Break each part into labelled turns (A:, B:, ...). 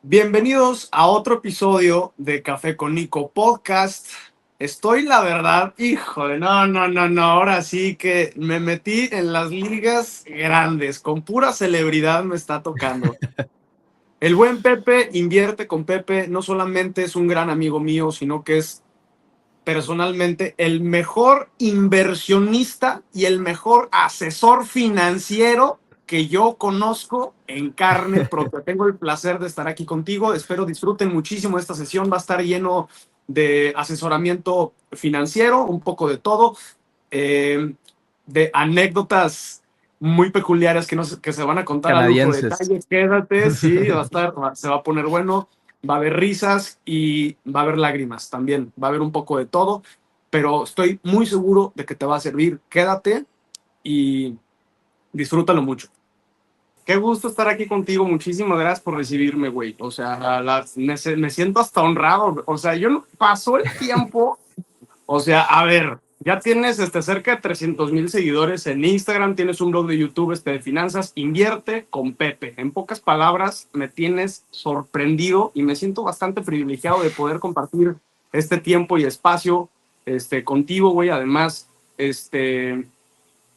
A: Bienvenidos a otro episodio de Café con Nico Podcast. Estoy, la verdad, híjole, no, ahora sí que me metí en las ligas grandes, con pura celebridad me está tocando. El buen Pepe Invierte con Pepe no solamente es un gran amigo mío, sino que es personalmente el mejor inversionista y el mejor asesor financiero que yo conozco en carne propia. Tengo el placer de estar aquí contigo. Espero disfruten muchísimo esta sesión. Va a estar lleno de asesoramiento financiero, un poco de todo, eh, de anécdotas muy peculiares que, no, que se van a contar a lujo de
B: Canadienses.
A: detalle. Quédate, sí, va a estar, se va a poner bueno. Va a haber risas y va a haber lágrimas también. Va a haber un poco de todo, pero estoy muy seguro de que te va a servir. Quédate y disfrútalo mucho. Qué gusto estar aquí contigo. Muchísimas gracias por recibirme, güey. O sea, me siento hasta honrado. O sea, yo no pasó el tiempo. O sea, a ver, ya tienes cerca de 300,000 seguidores en Instagram, tienes un blog de YouTube de finanzas, invierte con Pepe. En pocas palabras, me tienes sorprendido y me siento bastante privilegiado de poder compartir este tiempo y espacio contigo, güey. Además,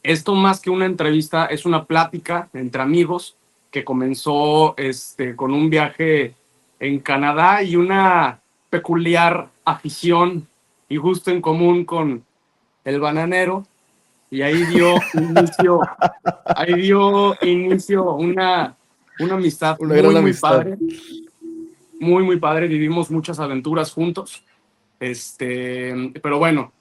A: esto más que una entrevista es una plática entre amigos que comenzó con un viaje en Canadá y una peculiar afición y gusto en común con el bananero. Y ahí dio inicio una amistad
B: Una gran
A: muy
B: amistad.
A: padre, muy padre. Vivimos muchas aventuras juntos. Pero bueno,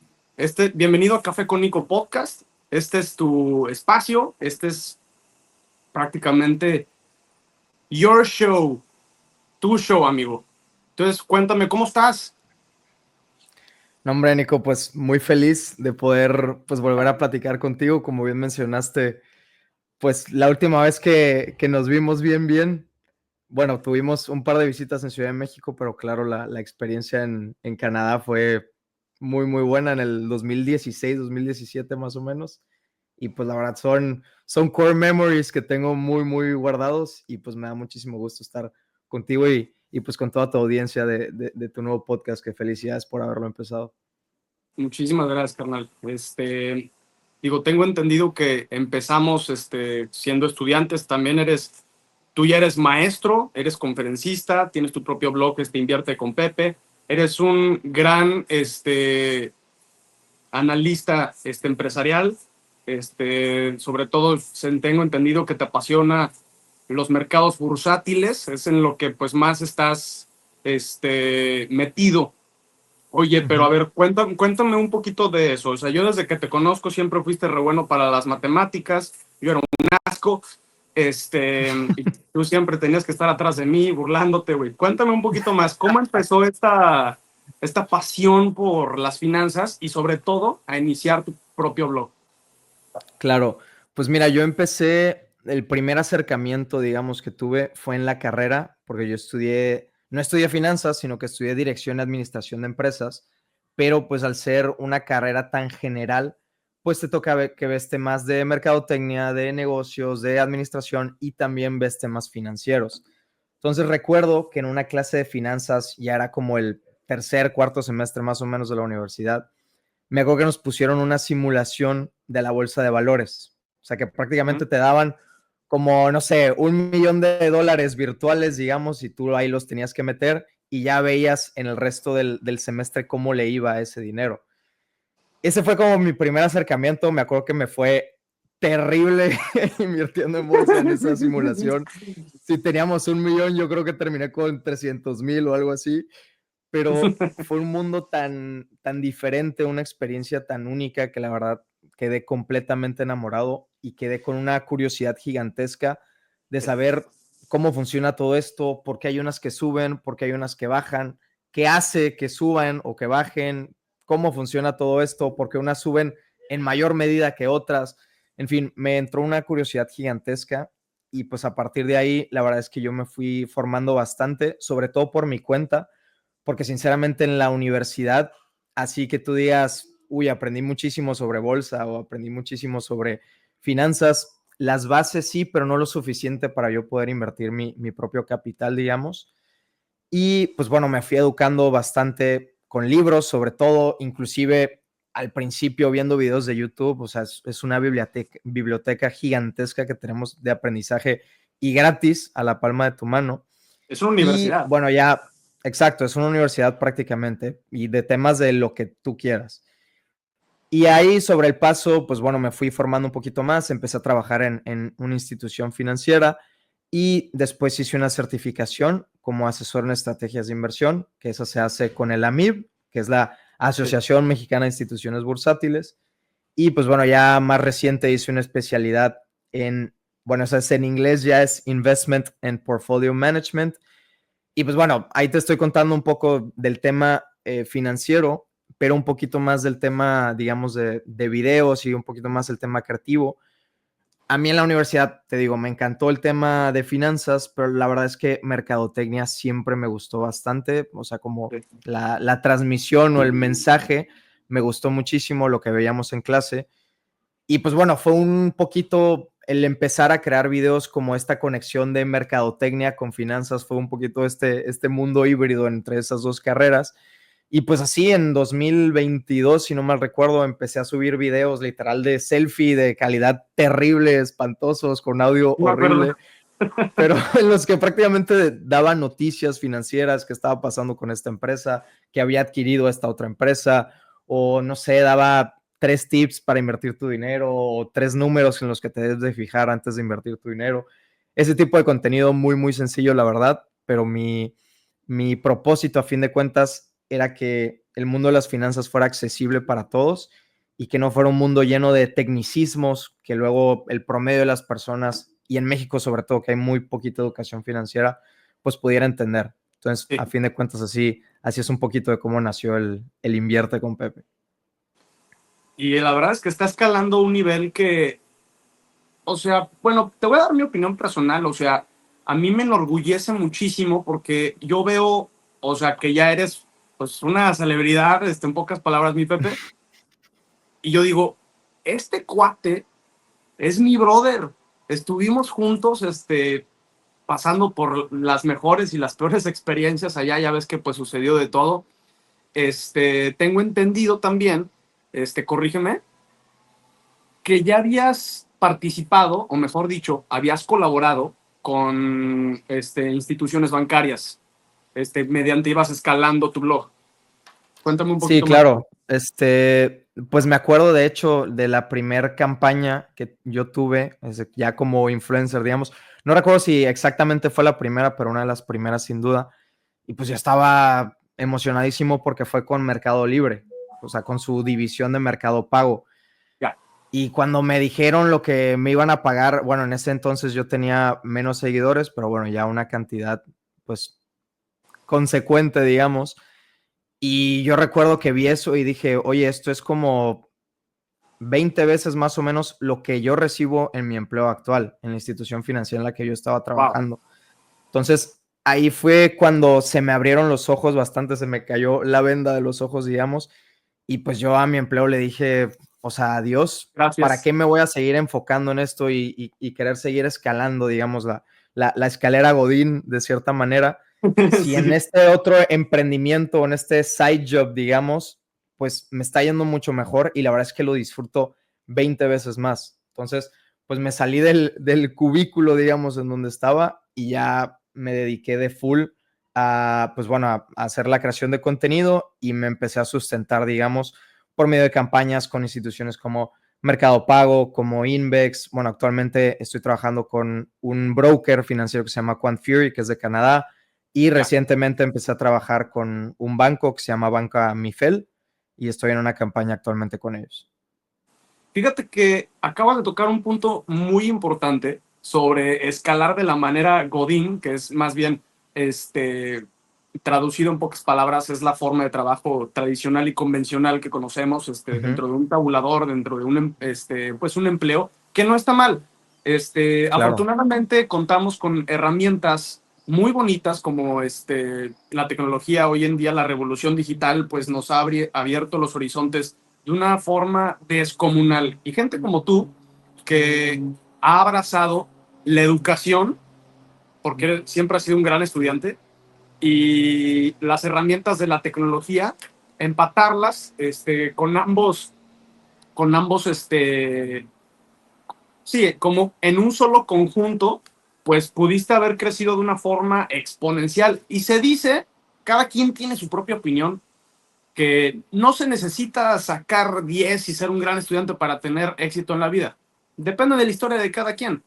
A: bienvenido a Café con Nico Podcast. Este es tu espacio, este es prácticamente your show, tu show, amigo. Entonces, cuéntame, ¿cómo estás?
B: No, hombre, Nico, pues muy feliz de poder pues volver a platicar contigo. Como bien mencionaste, pues la última vez que nos vimos bien, bueno, tuvimos un par de visitas en Ciudad de México, pero claro, la experiencia en Canadá fue muy buena en el 2016, 2017 más o menos. Y pues la verdad son core memories que tengo muy guardados y pues me da muchísimo gusto estar contigo y pues con toda tu audiencia de tu nuevo podcast, que felicidades por haberlo empezado.
A: Muchísimas gracias, carnal. Digo, tengo entendido que empezamos siendo estudiantes, tú ya eres maestro, eres conferencista, tienes tu propio blog, Invierte con Pepe, eres un gran analista empresarial, sobre todo tengo entendido que te apasiona los mercados bursátiles, es en lo que pues más estás metido. Oye, pero a ver, cuéntame un poquito de eso. O sea, yo desde que te conozco siempre fuiste re bueno para las matemáticas, yo era un asco, y tú siempre tenías que estar atrás de mí burlándote, güey. Cuéntame un poquito más, ¿cómo empezó esta pasión por las finanzas y sobre todo a iniciar tu propio blog?
B: Claro, pues mira, yo empecé, el primer acercamiento, digamos, que tuve fue en la carrera, porque no estudié finanzas, sino que estudié dirección y administración de empresas, pero pues al ser una carrera tan general, pues te toca ver que ves temas de mercadotecnia, de negocios, de administración y también ves temas financieros. Entonces recuerdo que en una clase de finanzas, ya era como el tercer, cuarto semestre más o menos de la universidad, me acuerdo que nos pusieron una simulación de la bolsa de valores. O sea, que prácticamente te daban como, no sé, $1,000,000 virtuales, digamos, y tú ahí los tenías que meter y ya veías en el resto del semestre cómo le iba a ese dinero. Ese fue como mi primer acercamiento. Me acuerdo que me fue terrible invirtiendo en bolsa en esa simulación. Si teníamos 1,000,000, yo creo que terminé con 300,000 o algo así, pero fue un mundo tan diferente, una experiencia tan única que la verdad quedé completamente enamorado y quedé con una curiosidad gigantesca de saber cómo funciona todo esto, por qué hay unas que suben, por qué hay unas que bajan, qué hace que suban o que bajen, cómo funciona todo esto, por qué unas suben en mayor medida que otras. En fin, me entró una curiosidad gigantesca y pues a partir de ahí, la verdad es que yo me fui formando bastante, sobre todo por mi cuenta, porque sinceramente en la universidad, así que tú digas, uy, aprendí muchísimo sobre bolsa o aprendí muchísimo sobre finanzas, las bases sí, pero no lo suficiente para yo poder invertir mi propio capital, digamos. Y pues bueno, me fui educando bastante con libros, sobre todo, inclusive al principio viendo videos de YouTube, o sea, es una biblioteca gigantesca que tenemos de aprendizaje y gratis a la palma de tu mano.
A: Es una
B: Y
A: universidad.
B: bueno, ya, exacto, es una universidad prácticamente y de temas de lo que tú quieras. Y ahí sobre el paso, pues bueno, me fui formando un poquito más, empecé a trabajar en una institución financiera y después hice una certificación como asesor en estrategias de inversión, que esa se hace con el AMIB, que es la
A: Sí.
B: Asociación Mexicana de Instituciones Bursátiles. Y pues bueno, ya más reciente hice una especialidad en, bueno, esa es en inglés, ya es Investment and Portfolio Management. Y pues bueno, ahí te estoy contando un poco del tema financiero, pero un poquito más del tema, digamos, de videos y un poquito más el tema creativo. A mí en la universidad, te digo, me encantó el tema de finanzas, pero la verdad es que mercadotecnia siempre me gustó bastante, o sea, como
A: Sí.
B: la transmisión o el mensaje, me gustó muchísimo lo que veíamos en clase. Y pues bueno, fue un poquito el empezar a crear videos como esta conexión de mercadotecnia con finanzas, fue un poquito este mundo híbrido entre esas dos carreras. Y pues así en 2022, si no mal recuerdo, empecé a subir videos literal de selfie de calidad terrible, espantosos, con audio
A: No me acuerdo.
B: horrible, pero en los que prácticamente daba noticias financieras que estaba pasando con esta empresa, que había adquirido esta otra empresa, o no sé, daba 3 tips para invertir tu dinero, o 3 números en los que te debes de fijar antes de invertir tu dinero. Ese tipo de contenido muy, muy sencillo, la verdad, pero mi propósito a fin de cuentas era que el mundo de las finanzas fuera accesible para todos y que no fuera un mundo lleno de tecnicismos que luego el promedio de las personas, y en México sobre todo, que hay muy poquita educación financiera, pues pudiera entender. Entonces,
A: Sí.
B: a fin de cuentas, así es un poquito de cómo nació el Invierte con Pepe.
A: Y la verdad es que está escalando un nivel que, o sea, bueno, te voy a dar mi opinión personal, o sea, a mí me enorgullece muchísimo porque yo veo, o sea, que ya eres pues una celebridad, en pocas palabras, mi Pepe, y yo digo, este cuate es mi brother. Estuvimos juntos, pasando por las mejores y las peores experiencias allá, ya ves que pues sucedió de todo. Tengo entendido también, corrígeme, que ya habías participado, o mejor dicho, habías colaborado con instituciones bancarias, mediante ibas escalando tu blog. Cuéntame un
B: Sí,
A: poquito más.
B: claro. Pues me acuerdo de hecho de la primer campaña que yo tuve, ya como influencer, digamos. No recuerdo si exactamente fue la primera, pero una de las primeras sin duda. Y pues yo estaba emocionadísimo porque fue con Mercado Libre, o sea, con su división de Mercado Pago.
A: Ya.
B: Y cuando me dijeron lo que me iban a pagar, bueno, en ese entonces yo tenía menos seguidores, pero bueno, ya una cantidad, pues, consecuente, digamos. Y yo recuerdo que vi eso y dije, oye, esto es como 20 veces más o menos lo que yo recibo en mi empleo actual, en la institución financiera en la que yo estaba
A: Wow.
B: trabajando. Entonces, ahí fue cuando se me abrieron los ojos bastante, se me cayó la venda de los ojos, digamos, y pues yo a mi empleo le dije, o sea, adiós, ¿para
A: Gracias.
B: qué me voy a seguir enfocando en esto y querer seguir escalando, digamos, la escalera Godín de cierta manera? Si en
A: Sí.
B: este otro emprendimiento, en este side job, digamos, pues me está yendo mucho mejor y la verdad es que lo disfruto 20 veces más. Entonces, pues me salí del cubículo, digamos, en donde estaba y ya me dediqué de full a, pues bueno, a hacer la creación de contenido y me empecé a sustentar, digamos, por medio de campañas con instituciones como Mercado Pago, como Invex. Bueno, actualmente estoy trabajando con un broker financiero que se llama Quant Fury, que es de Canadá, y
A: Ya.
B: recientemente empecé a trabajar con un banco que se llama Banca Mifel y estoy en una campaña actualmente con ellos.
A: Fíjate que acabas de tocar un punto muy importante sobre escalar de la manera Godín, que es más bien, traducido en pocas palabras, es la forma de trabajo tradicional y convencional que conocemos,
B: Uh -huh.
A: dentro de un tabulador, dentro de pues un empleo, que no está mal.
B: Claro.
A: Afortunadamente contamos con herramientas muy bonitas como la tecnología hoy en día, la revolución digital, pues nos ha abierto los horizontes de una forma descomunal. Y gente como tú, que ha abrazado la educación, porque siempre has sido un gran estudiante, y las herramientas de la tecnología, empatarlas con ambos, sí, como en un solo conjunto, pues pudiste haber crecido de una forma exponencial. Y se dice, cada quien tiene su propia opinión, que no se necesita sacar 10 y ser un gran estudiante para tener éxito en la vida. Depende de la historia de cada quien.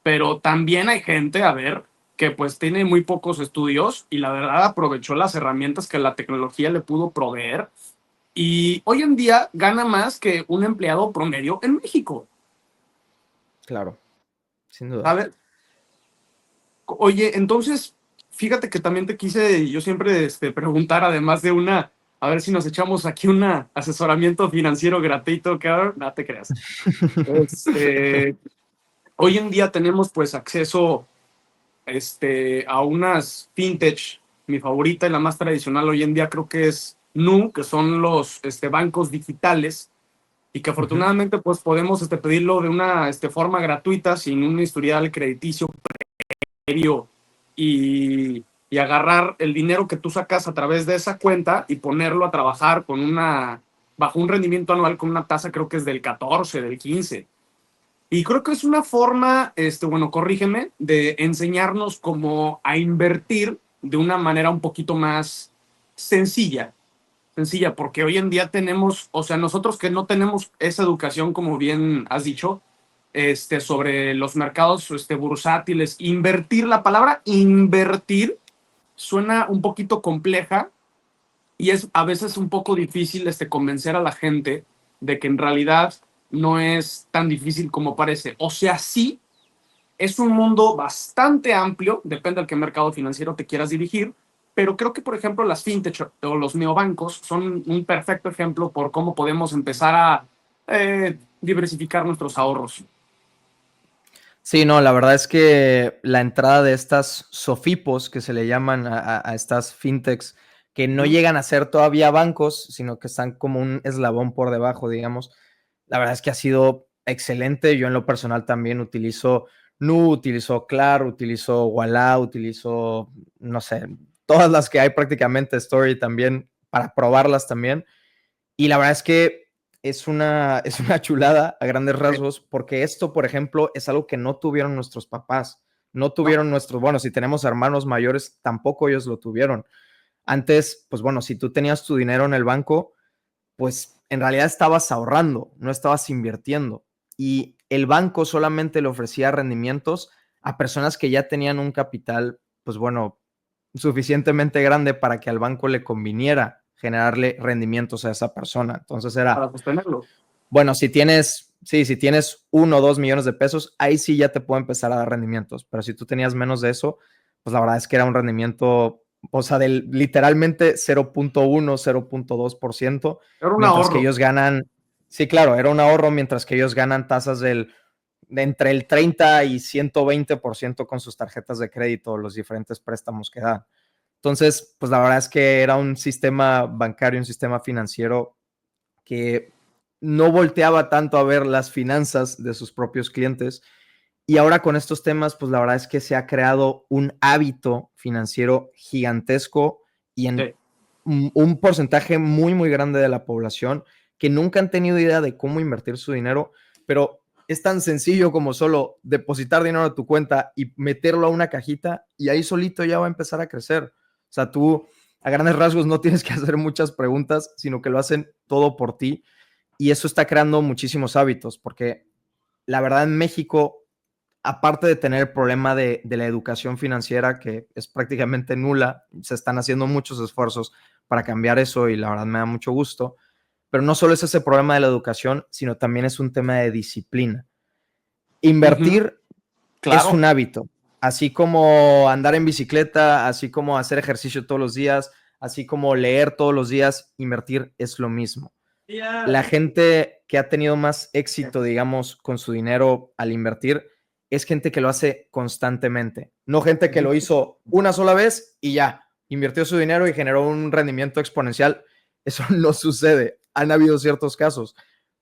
A: Pero también hay gente, a ver, que pues tiene muy pocos estudios y la verdad aprovechó las herramientas que la tecnología le pudo proveer y hoy en día gana más que un empleado promedio en México.
B: Claro, sin
A: A
B: duda.
A: ver, oye, entonces, fíjate que también te quise yo siempre preguntar, además de a ver si nos echamos aquí un asesoramiento financiero gratuito, cabrón, no te creas. Este, hoy en día tenemos pues acceso a unas fintech. Mi favorita y la más tradicional hoy en día creo que es Nu, que son los bancos digitales y que
B: Ujú.
A: afortunadamente pues podemos pedirlo de una forma gratuita sin un historial crediticio previo y agarrar el dinero que tú sacas a través de esa cuenta y ponerlo a trabajar bajo un rendimiento anual con una tasa creo que es del 14, del 15. Y creo que es una forma, bueno, corrígeme, de enseñarnos cómo a invertir de una manera un poquito más sencilla. Sencilla, porque hoy en día tenemos, o sea, nosotros que no tenemos esa educación, como bien has dicho, sobre los mercados bursátiles, invertir, la palabra invertir suena un poquito compleja y es a veces un poco difícil convencer a la gente de que en realidad no es tan difícil como parece. O sea, sí, es un mundo bastante amplio, depende del qué mercado financiero te quieras dirigir, pero creo que, por ejemplo, las fintech o los neobancos son un perfecto ejemplo por cómo podemos empezar a diversificar nuestros ahorros.
B: Sí, no, la verdad es que la entrada de estas SOFIPOS, que se le llaman a estas fintechs, que no
A: ¿Mm?
B: llegan a ser todavía bancos, sino que están como un eslabón por debajo, digamos, la verdad es que ha sido excelente. Yo en lo personal también utilizo Nu, utilizo Claro, utilizo Ualá, utilizo, no sé, todas las que hay prácticamente, Story también, para probarlas también. Y la verdad es que es una chulada a grandes rasgos, porque esto, por ejemplo, es algo que no tuvieron nuestros papás, no
A: No,
B: tuvieron nuestros, bueno, si tenemos hermanos mayores, tampoco ellos lo tuvieron. Antes, pues bueno, si tú tenías tu dinero en el banco, pues en realidad estabas ahorrando, no estabas invirtiendo. Y el banco solamente le ofrecía rendimientos a personas que ya tenían un capital, pues bueno, suficientemente grande para que al banco le conviniera generarle rendimientos a esa persona. Entonces
A: para
B: era,
A: sostenerlo.
B: bueno, si tienes, sí, si tienes 1 o 2 millones de pesos, ahí sí ya te puedo empezar a dar rendimientos. Pero si tú tenías menos de eso, pues la verdad es que era un rendimiento, o sea, del literalmente 0.1, 0.2%,
A: Era un
B: mientras que
A: ahorro.
B: ellos ganan, sí, claro, era un ahorro, mientras que ellos ganan tasas de entre el 30 y 120% con sus tarjetas de crédito, los diferentes préstamos que dan. Entonces, pues la verdad es que era un sistema bancario, un sistema financiero que no volteaba tanto a ver las finanzas de sus propios clientes. Y ahora con estos temas, pues la verdad es que se ha creado un hábito financiero gigantesco y en
A: Sí.
B: un porcentaje muy, muy grande de la población que nunca han tenido idea de cómo invertir su dinero, pero es tan sencillo como solo depositar dinero a tu cuenta y meterlo a una cajita y ahí solito ya va a empezar a crecer. O sea, tú a grandes rasgos no tienes que hacer muchas preguntas, sino que lo hacen todo por ti y eso está creando muchísimos hábitos, porque la verdad en México, aparte de tener el problema de la educación financiera, que es prácticamente nula, se están haciendo muchos esfuerzos para cambiar eso y la verdad me da mucho gusto, pero no solo es ese problema de la educación, sino también es un tema de disciplina.
A: Ujú.
B: Invertir es
A: Claro.
B: un hábito, así como andar en bicicleta, así como hacer ejercicio todos los días, así como leer todos los días, invertir es lo mismo. La gente que ha tenido más éxito, digamos, con su dinero al invertir, es gente que lo hace constantemente, no gente que lo hizo una sola vez y ya, invirtió su dinero y generó un rendimiento exponencial. Eso no sucede. Han habido ciertos casos,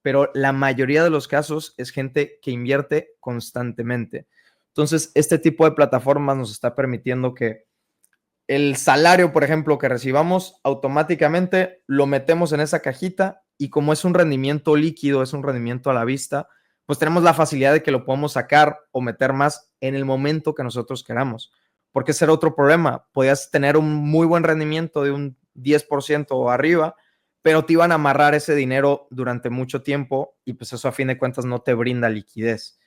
B: pero la mayoría de los casos es gente que invierte constantemente. Entonces, este tipo de plataformas nos está permitiendo que el salario, por ejemplo, que recibamos, automáticamente lo metemos en esa cajita y como es un rendimiento líquido, es un rendimiento a la vista, pues tenemos la facilidad de que lo podemos sacar o meter más en el momento que nosotros queramos. Porque ese era otro problema. Podías tener un muy buen rendimiento de un 10% o arriba, pero te iban a amarrar ese dinero durante mucho tiempo y pues eso a fin de cuentas no te brinda liquidez.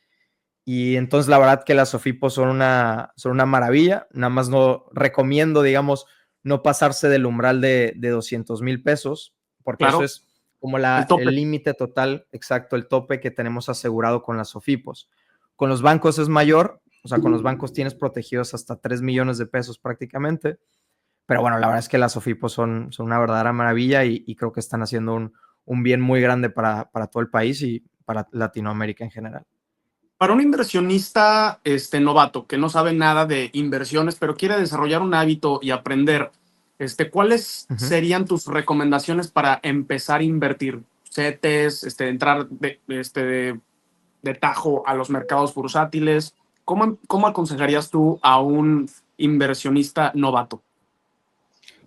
B: Y entonces la verdad que las Sofipos son una maravilla, nada más no recomiendo, digamos, no pasarse del umbral de 200,000 pesos, porque eso
A: Claro,
B: es como
A: el tope.
B: el límite total, exacto, el tope que tenemos asegurado con las Sofipos. Con los bancos es mayor, o sea, con los bancos tienes protegidos hasta 3 millones de pesos prácticamente, pero bueno, la verdad es que las Sofipos son una verdadera maravilla y creo que están haciendo un bien muy grande para todo el país y para Latinoamérica en general.
A: Para un inversionista novato que no sabe nada de inversiones, pero quiere desarrollar un hábito y aprender, ¿cuáles
B: Uh -huh.
A: serían tus recomendaciones para empezar a invertir? CETES, entrar de tajo a los mercados bursátiles. ¿Cómo aconsejarías tú a un inversionista novato?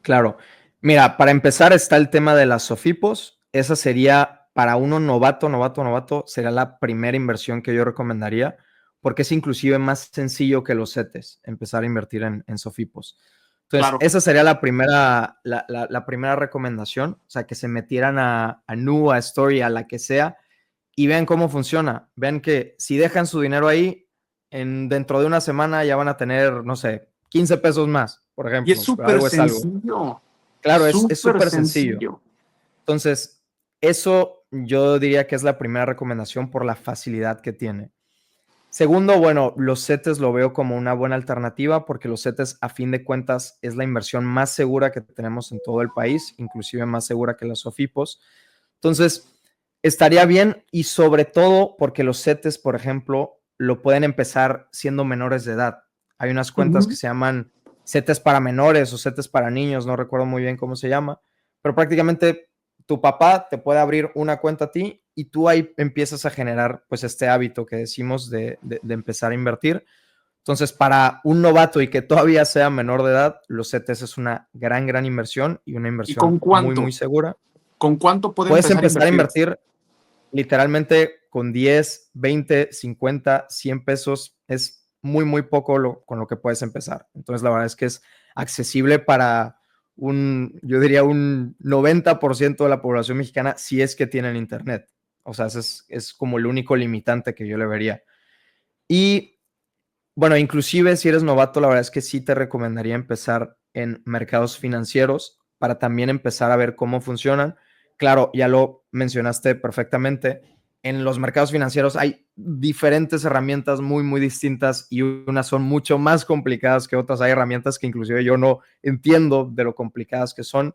B: Claro. Mira, para empezar está el tema de las Sofipos. Esa sería para uno novato, sería la primera inversión que yo recomendaría, porque es inclusive más sencillo que los CETES, empezar a invertir en Sofipos. Entonces,
A: Claro.
B: esa sería la primera recomendación, o sea, que se metieran a Nu, a Story, a la que sea, y vean cómo funciona. Vean que si dejan su dinero ahí, dentro de una semana ya van a tener, no sé, 15 pesos más, por
A: Y es
B: ejemplo, pero
A: súper
B: algo es algo.
A: sencillo.
B: Claro, es
A: Súper
B: súper sencillo.
A: sencillo.
B: Entonces, eso yo diría que es la primera recomendación por la facilidad que tiene. Segundo, bueno, los CETES lo veo como una buena alternativa porque los CETES a fin de cuentas es la inversión más segura que tenemos en todo el país, inclusive más segura que las SOFIPOS. Entonces, estaría bien y sobre todo porque los CETES, por ejemplo, lo pueden empezar siendo menores de edad. Hay unas cuentas que
A: Ujú.
B: se llaman CETES para menores o CETES para niños, no recuerdo muy bien cómo se llama, pero prácticamente tu papá te puede abrir una cuenta a ti y tú ahí empiezas a generar pues este hábito que decimos de empezar a invertir. Entonces, para un novato y que todavía sea menor de edad, los CETES es una gran inversión y una
A: ¿Y
B: inversión
A: con
B: muy
A: cuánto?
B: segura.
A: ¿Con cuánto puede
B: Puedes
A: empezar a
B: empezar a
A: invertir?
B: invertir literalmente con 10, 20, 50, 100 pesos. Es muy poco con lo que puedes empezar. Entonces, la verdad es que es accesible para yo diría un 90% de la población mexicana si es que tienen internet. O sea, ese es como el único limitante que yo le vería. Y bueno, inclusive si eres novato, la verdad es que sí te recomendaría empezar en mercados financieros para también empezar a ver cómo funcionan. Claro, ya lo mencionaste perfectamente. En los mercados financieros hay diferentes herramientas muy distintas y unas son mucho más complicadas que otras. Hay herramientas que inclusive yo no entiendo de lo complicadas que son,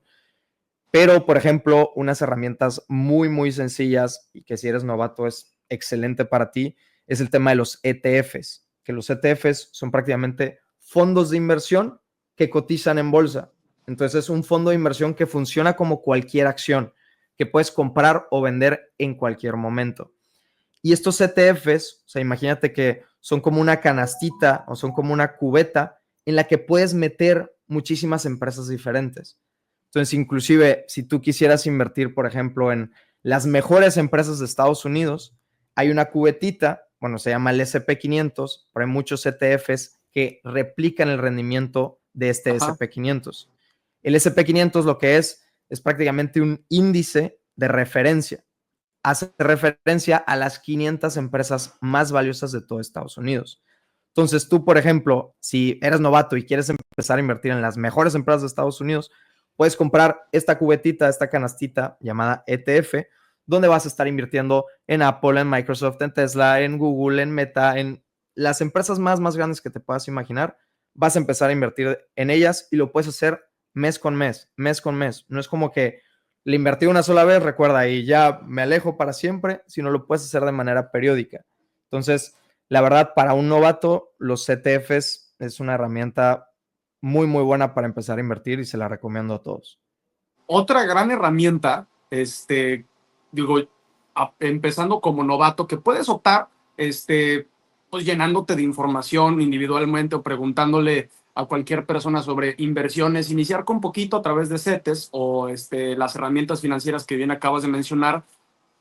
B: pero por ejemplo, unas herramientas muy sencillas y que si eres novato es excelente para ti, es el tema de los ETFs, que los ETFs son prácticamente fondos de inversión que cotizan en bolsa. Entonces es un fondo de inversión que funciona como cualquier acción, que puedes comprar o vender en cualquier momento. Y estos ETFs, o sea, imagínate que son como una canastita o son como una cubeta en la que puedes meter muchísimas empresas diferentes. Entonces, inclusive, si tú quisieras invertir, por ejemplo, en las mejores empresas de Estados Unidos, hay una cubetita, bueno, se llama el SP500, pero hay muchos ETFs que replican el rendimiento de este
A: Ajá.
B: SP500. El SP500 lo que es prácticamente un índice de referencia. Hace referencia a las 500 empresas más valiosas de todo Estados Unidos. Entonces, tú, por ejemplo, si eres novato y quieres empezar a invertir en las mejores empresas de Estados Unidos, puedes comprar esta cubetita, esta canastita llamada ETF, donde vas a estar invirtiendo en Apple, en Microsoft, en Tesla, en Google, en Meta, en las empresas más grandes que te puedas imaginar. Vas a empezar a invertir en ellas y lo puedes hacer mes con mes, mes con mes. No es como que le invertí una sola vez, recuerda, y ya me alejo para siempre, sino lo puedes hacer de manera periódica. Entonces, la verdad, para un novato, los ETFs es una herramienta muy buena para empezar a invertir y se la recomiendo a todos.
A: Otra gran herramienta, digo, empezando como novato, que puedes optar, pues llenándote de información individualmente o preguntándole a cualquier persona sobre inversiones, iniciar con poquito a través de CETES o las herramientas financieras que bien acabas de mencionar.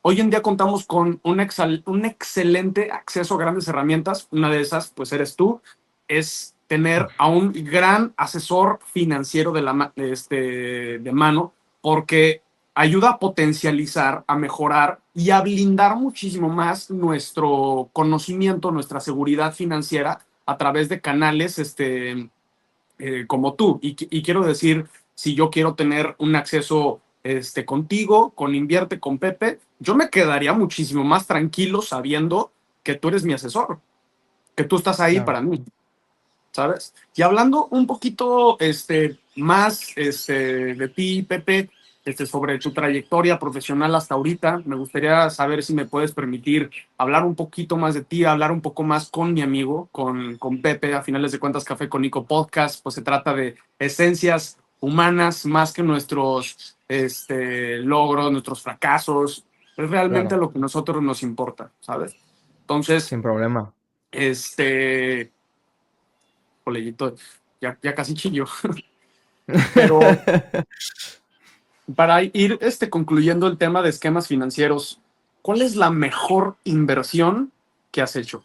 A: Hoy en día contamos con un excelente acceso a grandes herramientas. Una de esas, pues eres tú, es tener a un gran asesor financiero de mano, porque ayuda a potencializar, a mejorar y a blindar muchísimo más nuestro conocimiento, nuestra seguridad financiera a través de canales como tú. Y quiero decir, si yo quiero tener un acceso contigo, con Invierte, con Pepe, yo me quedaría muchísimo más tranquilo sabiendo que tú eres mi asesor, que tú estás ahí
B: Claro.
A: para mí, ¿sabes? Y hablando un poquito más de ti, Pepe, sobre tu trayectoria profesional hasta ahorita, me gustaría saber si me puedes permitir hablar un poquito más de ti, hablar un poco más con mi amigo, con Pepe. A finales de cuentas, Café con Nico Podcast, pues se trata de esencias humanas más que nuestros logros, nuestros fracasos. Es realmente
B: Claro,
A: lo que a nosotros nos importa, ¿sabes? Entonces,
B: sin problema.
A: Coleguito, ya casi chillo. Pero para ir concluyendo el tema de esquemas financieros, ¿cuál es la mejor inversión que has hecho?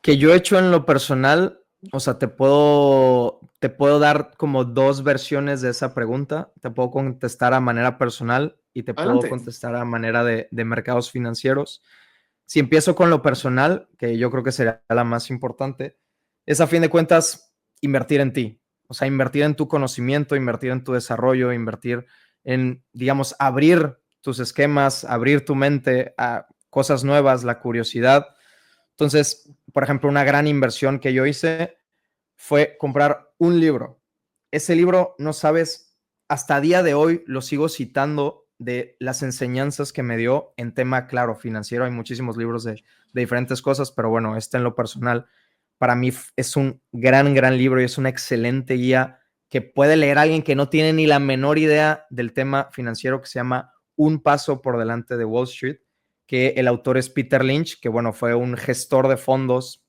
B: Que yo he hecho en lo personal, o sea, te puedo dar como dos versiones de esa pregunta. Te puedo contestar a manera personal y te puedo
A: Adelante.
B: contestar a manera de mercados financieros. Si empiezo con lo personal, que yo creo que sería la más importante, es a fin de cuentas invertir en ti. O sea, invertir en tu conocimiento, invertir en tu desarrollo, invertir en, digamos, abrir tus esquemas, abrir tu mente a cosas nuevas, la curiosidad. Entonces, por ejemplo, una gran inversión que yo hice fue comprar un libro. Ese libro, no sabes, hasta día de hoy lo sigo citando de las enseñanzas que me dio en tema, claro, financiero. Hay muchísimos libros de diferentes cosas, pero bueno, en lo personal, para mí es un gran, gran libro y es una excelente guía que puede leer alguien que no tiene ni la menor idea del tema financiero, que se llama Un paso por delante de Wall Street, que el autor es Peter Lynch, que bueno, fue un gestor de fondos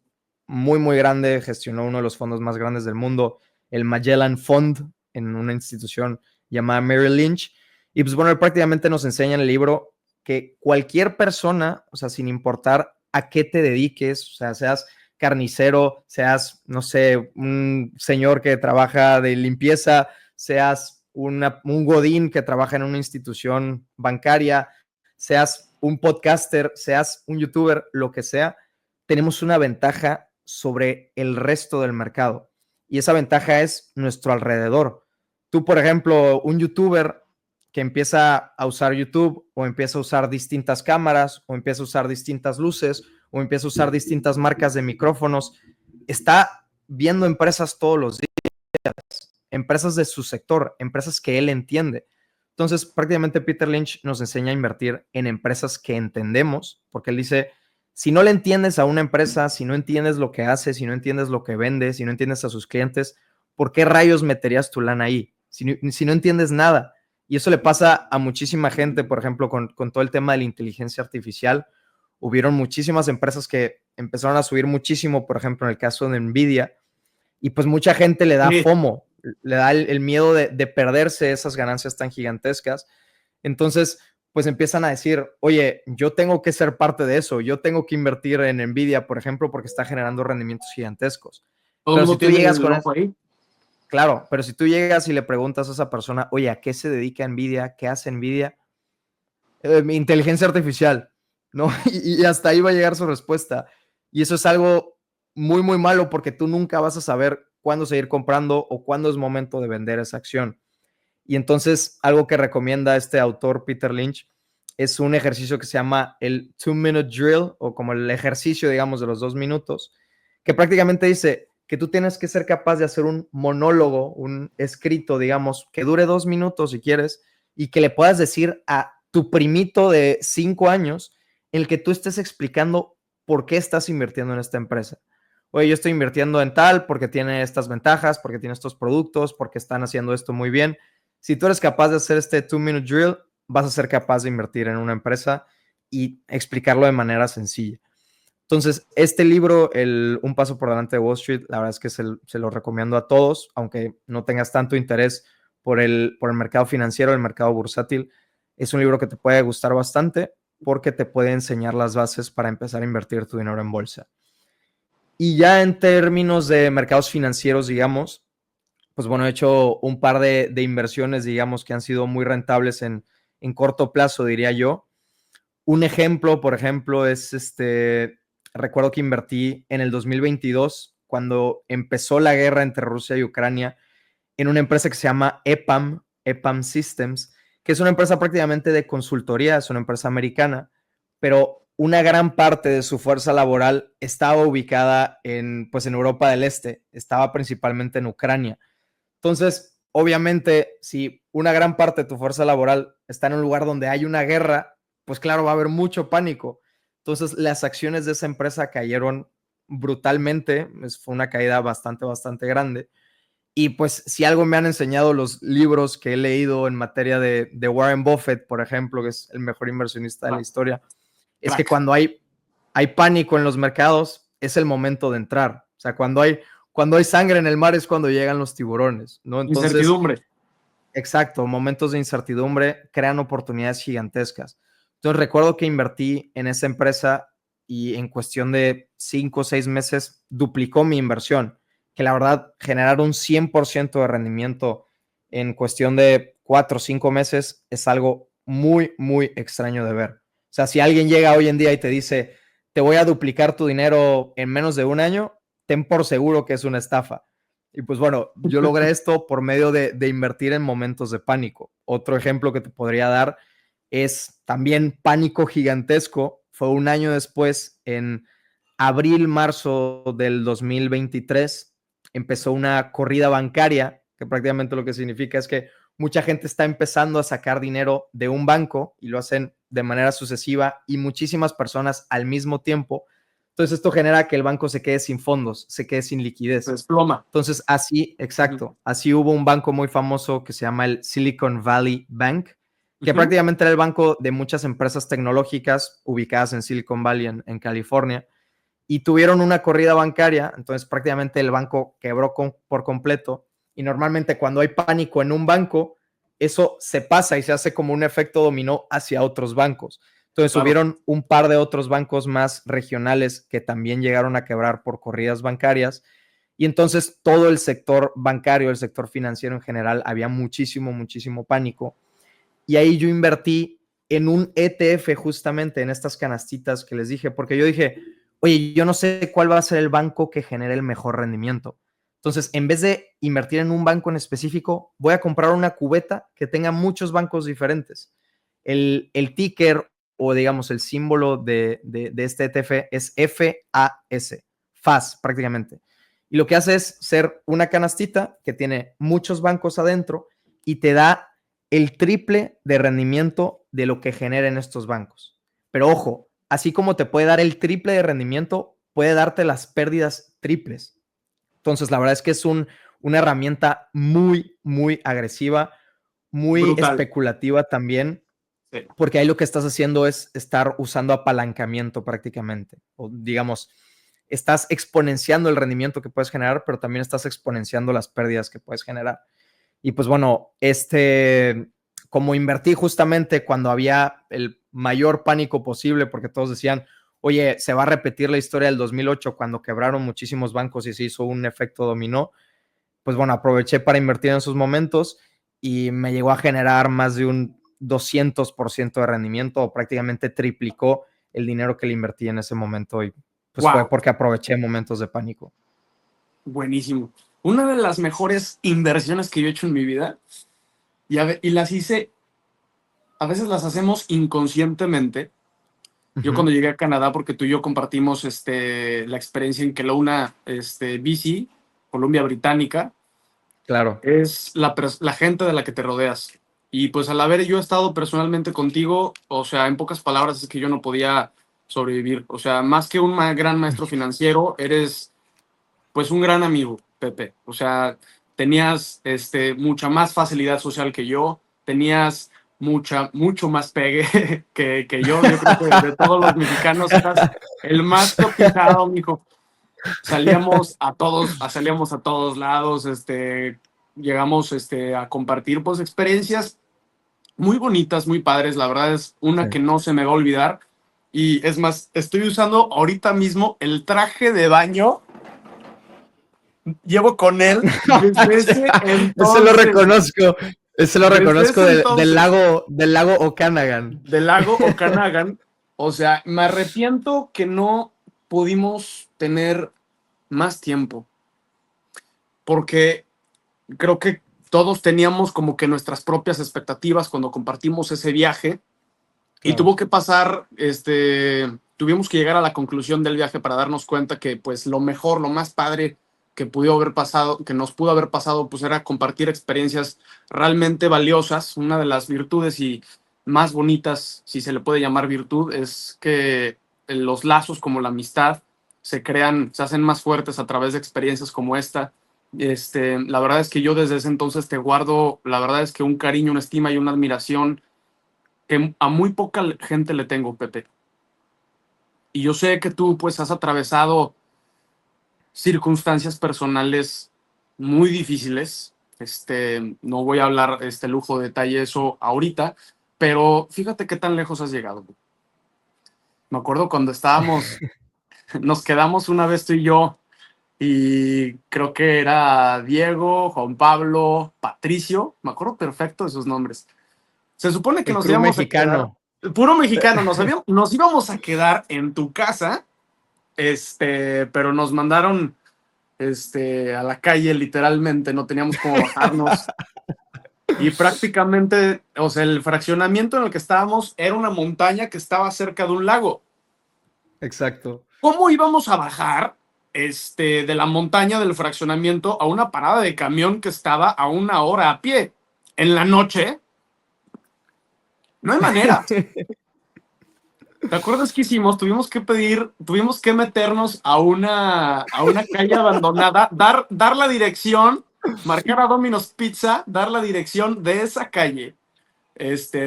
B: muy, muy grande, gestionó uno de los fondos más grandes del mundo, el Magellan Fund, en una institución llamada Merrill Lynch. Y pues bueno, él prácticamente nos enseña en el libro que cualquier persona, o sea, sin importar a qué te dediques, o sea, seas carnicero, seas, no sé, un señor que trabaja de limpieza, seas un godín que trabaja en una institución bancaria, seas un podcaster, seas un youtuber, lo que sea, tenemos una ventaja sobre el resto del mercado. Y esa ventaja es nuestro alrededor. Tú, por ejemplo, un youtuber que empieza a usar YouTube o empieza a usar distintas cámaras o empieza a usar distintas luces o empieza a usar distintas marcas de micrófonos, está viendo empresas todos los días, empresas de su sector, empresas que él entiende. Entonces, prácticamente Peter Lynch nos enseña a invertir en empresas que entendemos, porque él dice, si no le entiendes a una empresa, si no entiendes lo que hace, si no entiendes lo que vende, si no entiendes a sus clientes, ¿por qué rayos meterías tu lana ahí? Si no entiendes nada. Y eso le pasa a muchísima gente, por ejemplo, con todo el tema de la inteligencia artificial. Hubieron muchísimas empresas que empezaron a subir muchísimo, por ejemplo, en el caso de Nvidia, y pues mucha gente le da
A: Sí.
B: FOMO, le da el miedo de perderse esas ganancias tan gigantescas. Entonces, pues empiezan a decir, oye, yo tengo que ser parte de eso, yo tengo que invertir en Nvidia, por ejemplo, porque está generando rendimientos gigantescos.
A: Todo el
B: Pero si
A: mundo
B: tú
A: tiene
B: llegas
A: el
B: con
A: ojo
B: eso,
A: ahí.
B: claro, pero si tú llegas y le preguntas a esa persona, oye, ¿a qué se dedica Nvidia? ¿Qué hace Nvidia? Inteligencia artificial, ¿no? Y hasta ahí va a llegar su respuesta. Y eso es algo muy, muy malo porque tú nunca vas a saber cuándo seguir comprando o cuándo es momento de vender esa acción. Y entonces, algo que recomienda este autor, Peter Lynch, es un ejercicio que se llama el 2-minute drill, o como el ejercicio, digamos, de los 2 minutos, que prácticamente dice que tú tienes que ser capaz de hacer un monólogo, un escrito, digamos, que dure 2 minutos si quieres, y que le puedas decir a tu primito de 5 años, en el que tú estés explicando por qué estás invirtiendo en esta empresa. Oye, yo estoy invirtiendo en tal porque tiene estas ventajas, porque tiene estos productos, porque están haciendo esto muy bien. Si tú eres capaz de hacer este 2-minute drill, vas a ser capaz de invertir en una empresa y explicarlo de manera sencilla. Entonces, este libro, Un paso por delante de Wall Street, la verdad es que se lo recomiendo a todos, aunque no tengas tanto interés por el mercado financiero, el mercado bursátil. Es un libro que te puede gustar bastante porque te puede enseñar las bases para empezar a invertir tu dinero en bolsa. Y ya en términos de mercados financieros, digamos, pues bueno, he hecho un par de inversiones, digamos, que han sido muy rentables en corto plazo, diría yo. Un ejemplo, por ejemplo, es recuerdo que invertí en el 2022, cuando empezó la guerra entre Rusia y Ucrania, en una empresa que se llama EPAM Systems, que es una empresa prácticamente de consultoría, es una empresa americana, pero una gran parte de su fuerza laboral estaba ubicada pues en Europa del Este, estaba principalmente en Ucrania. Entonces, obviamente, si una gran parte de tu fuerza laboral está en un lugar donde hay una guerra, pues claro, va a haber mucho pánico. Entonces, las acciones de esa empresa cayeron brutalmente, fue una caída bastante grande. Y pues si algo me han enseñado los libros que he leído en materia de Warren Buffett, por ejemplo, que es el mejor inversionista de la historia, es que
A: Crack.
B: cuando hay pánico en los mercados, es el momento de entrar. O sea, cuando hay sangre en el mar es cuando llegan los tiburones, ¿no? Entonces,
A: Incertidumbre.
B: exacto, momentos de incertidumbre crean oportunidades gigantescas. Entonces, recuerdo que invertí en esa empresa y en cuestión de 5 o 6 meses duplicó mi inversión, que la verdad generar un 100% de rendimiento en cuestión de 4 o 5 meses es algo muy extraño de ver. O sea, si alguien llega hoy en día y te dice, te voy a duplicar tu dinero en menos de un año, ten por seguro que es una estafa. Y pues bueno, yo logré esto por medio de invertir en momentos de pánico. Otro ejemplo que te podría dar es también pánico gigantesco. Fue un año después, en abril, marzo del 2023, empezó una corrida bancaria, que prácticamente lo que significa es que mucha gente está empezando a sacar dinero de un banco y lo hacen de manera sucesiva y muchísimas personas al mismo tiempo. Entonces esto genera que el banco se quede sin fondos, se quede sin
A: Se
B: liquidez.
A: desploma.
B: Entonces así, exacto, así hubo un banco muy famoso que se llama el Silicon Valley Bank, que prácticamente era el banco de muchas empresas tecnológicas ubicadas en Silicon Valley, en California, y tuvieron una corrida bancaria, entonces prácticamente el banco quebró por completo, y normalmente cuando hay pánico en un banco, eso se pasa y se hace como un efecto dominó hacia otros bancos. Entonces
A: Claro.
B: hubieron un par de otros bancos más regionales que también llegaron a quebrar por corridas bancarias, y entonces todo el sector bancario, el sector financiero en general, había muchísimo pánico. Y ahí yo invertí en un ETF justamente, en estas canastitas que les dije, porque yo dije, oye, yo no sé cuál va a ser el banco que genere el mejor rendimiento. Entonces, en vez de invertir en un banco en específico, voy a comprar una cubeta que tenga muchos bancos diferentes. El ticker o digamos el símbolo de este ETF es FAS, FAS prácticamente. Y lo que hace es ser una canastita que tiene muchos bancos adentro y te da el triple de rendimiento de lo que generen estos bancos. Pero ojo, así como te puede dar el triple de rendimiento, puede darte las pérdidas triples. Entonces, la verdad es que es una herramienta muy agresiva, muy
A: Brutal.
B: especulativa también,
A: Sí.
B: porque ahí lo que estás haciendo es estar usando apalancamiento prácticamente. O digamos, estás exponenciando el rendimiento que puedes generar, pero también estás exponenciando las pérdidas que puedes generar. Y pues bueno, como invertí justamente cuando había el mayor pánico posible, porque todos decían, oye, se va a repetir la historia del 2008 cuando quebraron muchísimos bancos y se hizo un efecto dominó, pues bueno, aproveché para invertir en esos momentos y me llegó a generar más de un 200% de rendimiento, o prácticamente triplicó el dinero que le invertí en ese momento, y pues fue
A: Wow.
B: porque aproveché momentos de pánico.
A: Buenísimo. Una de las mejores inversiones que yo he hecho en mi vida, y las hice, a veces las hacemos inconscientemente. Yo
B: Ujú.
A: cuando llegué a Canadá, porque tú y yo compartimos la experiencia en Kelowna, BC, Columbia Británica,
B: Claro.
A: es la gente de la que te rodeas. Y pues al haber yo estado personalmente contigo, o sea, en pocas palabras es que yo no podía sobrevivir. O sea, más que un gran maestro financiero, eres pues un gran amigo, Pepe. O sea, tenías mucha más facilidad social que yo, tenías mucho más pegue que yo. Yo creo que de todos los mexicanos eras el más cotizado, mijo. Salíamos a todos lados, llegamos a compartir pues experiencias muy bonitas, muy padres. La verdad es una
B: Sí.
A: que no se me va a olvidar. Y es más, estoy usando ahorita mismo el traje de baño. Llevo con él desde ese
B: Ese lo
A: entonces.
B: reconozco. Ese lo
A: Desde
B: reconozco
A: ese entonces.
B: del lago Okanagan.
A: Del lago Okanagan. O sea, me arrepiento que no pudimos tener más tiempo. Porque creo que todos teníamos como que nuestras propias expectativas cuando compartimos ese viaje. Y
B: Claro.
A: tuvimos que llegar a la conclusión del viaje para darnos cuenta que pues lo mejor, lo más padre que pudo haber pasado, que nos pudo haber pasado, pues era compartir experiencias realmente valiosas. Una de las virtudes y más bonitas, si se le puede llamar virtud, es que los lazos como la amistad se crean, se hacen más fuertes a través de experiencias como esta. La verdad es que yo desde ese entonces te guardo, la verdad es que un cariño, una estima y una admiración que a muy poca gente le tengo, Pepe. Y yo sé que tú pues has atravesado circunstancias personales muy difíciles. No voy a hablar lujo de detalle eso ahorita, pero fíjate qué tan lejos has llegado. Me acuerdo cuando nos quedamos una vez tú y yo, y creo que era Diego, Juan Pablo, Patricio, me acuerdo perfecto de sus nombres. Se supone que
B: El
A: nos
B: crew
A: íbamos a quedar,
B: mexicano.
A: puro mexicano, nos íbamos a quedar en tu casa, pero nos mandaron a la calle literalmente, no teníamos cómo bajarnos. Y prácticamente, o sea, el fraccionamiento en el que estábamos era una montaña que estaba cerca de un lago.
B: Exacto.
A: ¿Cómo íbamos a bajar de la montaña del fraccionamiento a una parada de camión que estaba a 1 hora a pie? En la noche, no hay manera. ¿Te acuerdas qué hicimos? Tuvimos que meternos a una calle abandonada, dar la dirección, marcar a Domino's Pizza, dar la dirección de esa calle,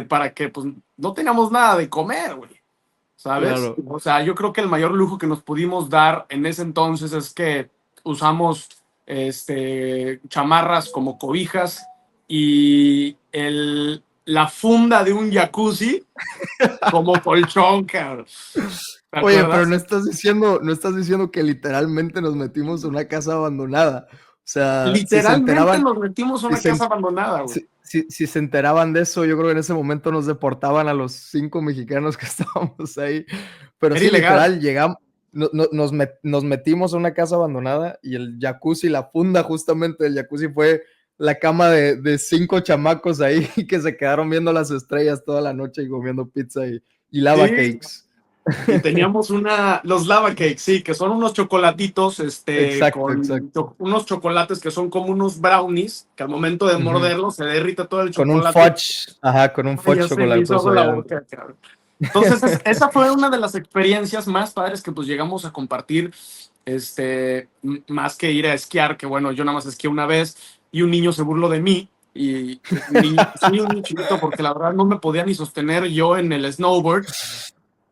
A: para que pues no tengamos nada de comer, güey, ¿sabes?
B: Claro.
A: O sea, yo creo que el mayor lujo que nos pudimos dar en ese entonces es que usamos, chamarras como cobijas y la funda de un jacuzzi como colchón, cabrón. ¿Te
B: Oye, pero
A: acuerdas?
B: no estás diciendo que literalmente nos metimos a una casa abandonada. O sea,
A: Literalmente nos metimos a
B: si
A: una
B: se,
A: casa abandonada, güey.
B: si se enteraban de eso, yo creo que en ese momento nos deportaban a los 5 mexicanos que estábamos ahí. Pero
A: Era
B: sí,
A: ilegal.
B: literal, llegamos, nos metimos a una casa abandonada y el jacuzzi, la funda justamente del jacuzzi fue la cama de 5 chamacos ahí que se quedaron viendo las estrellas toda la noche y comiendo pizza y lava
A: Sí,
B: cakes.
A: y teníamos los lava cakes, sí, que son unos chocolatitos,
B: Exacto,
A: con
B: exacto.
A: unos chocolates que son como unos brownies, que al momento de
B: Ujú.
A: morderlos se derrite todo el
B: Con un
A: chocolate.
B: fudge, ajá, con un fudge
A: Ya se me hizo agua
B: chocolatoso
A: la
B: allá adentro.
A: boca, cabrón. Entonces, esa fue una de las experiencias más padres que pues llegamos a compartir, más que ir a esquiar, que bueno, yo nada más esquié una vez y un niño se burló de mí. Y soy un niño chiquito porque la verdad no me podía ni sostener yo en el snowboard.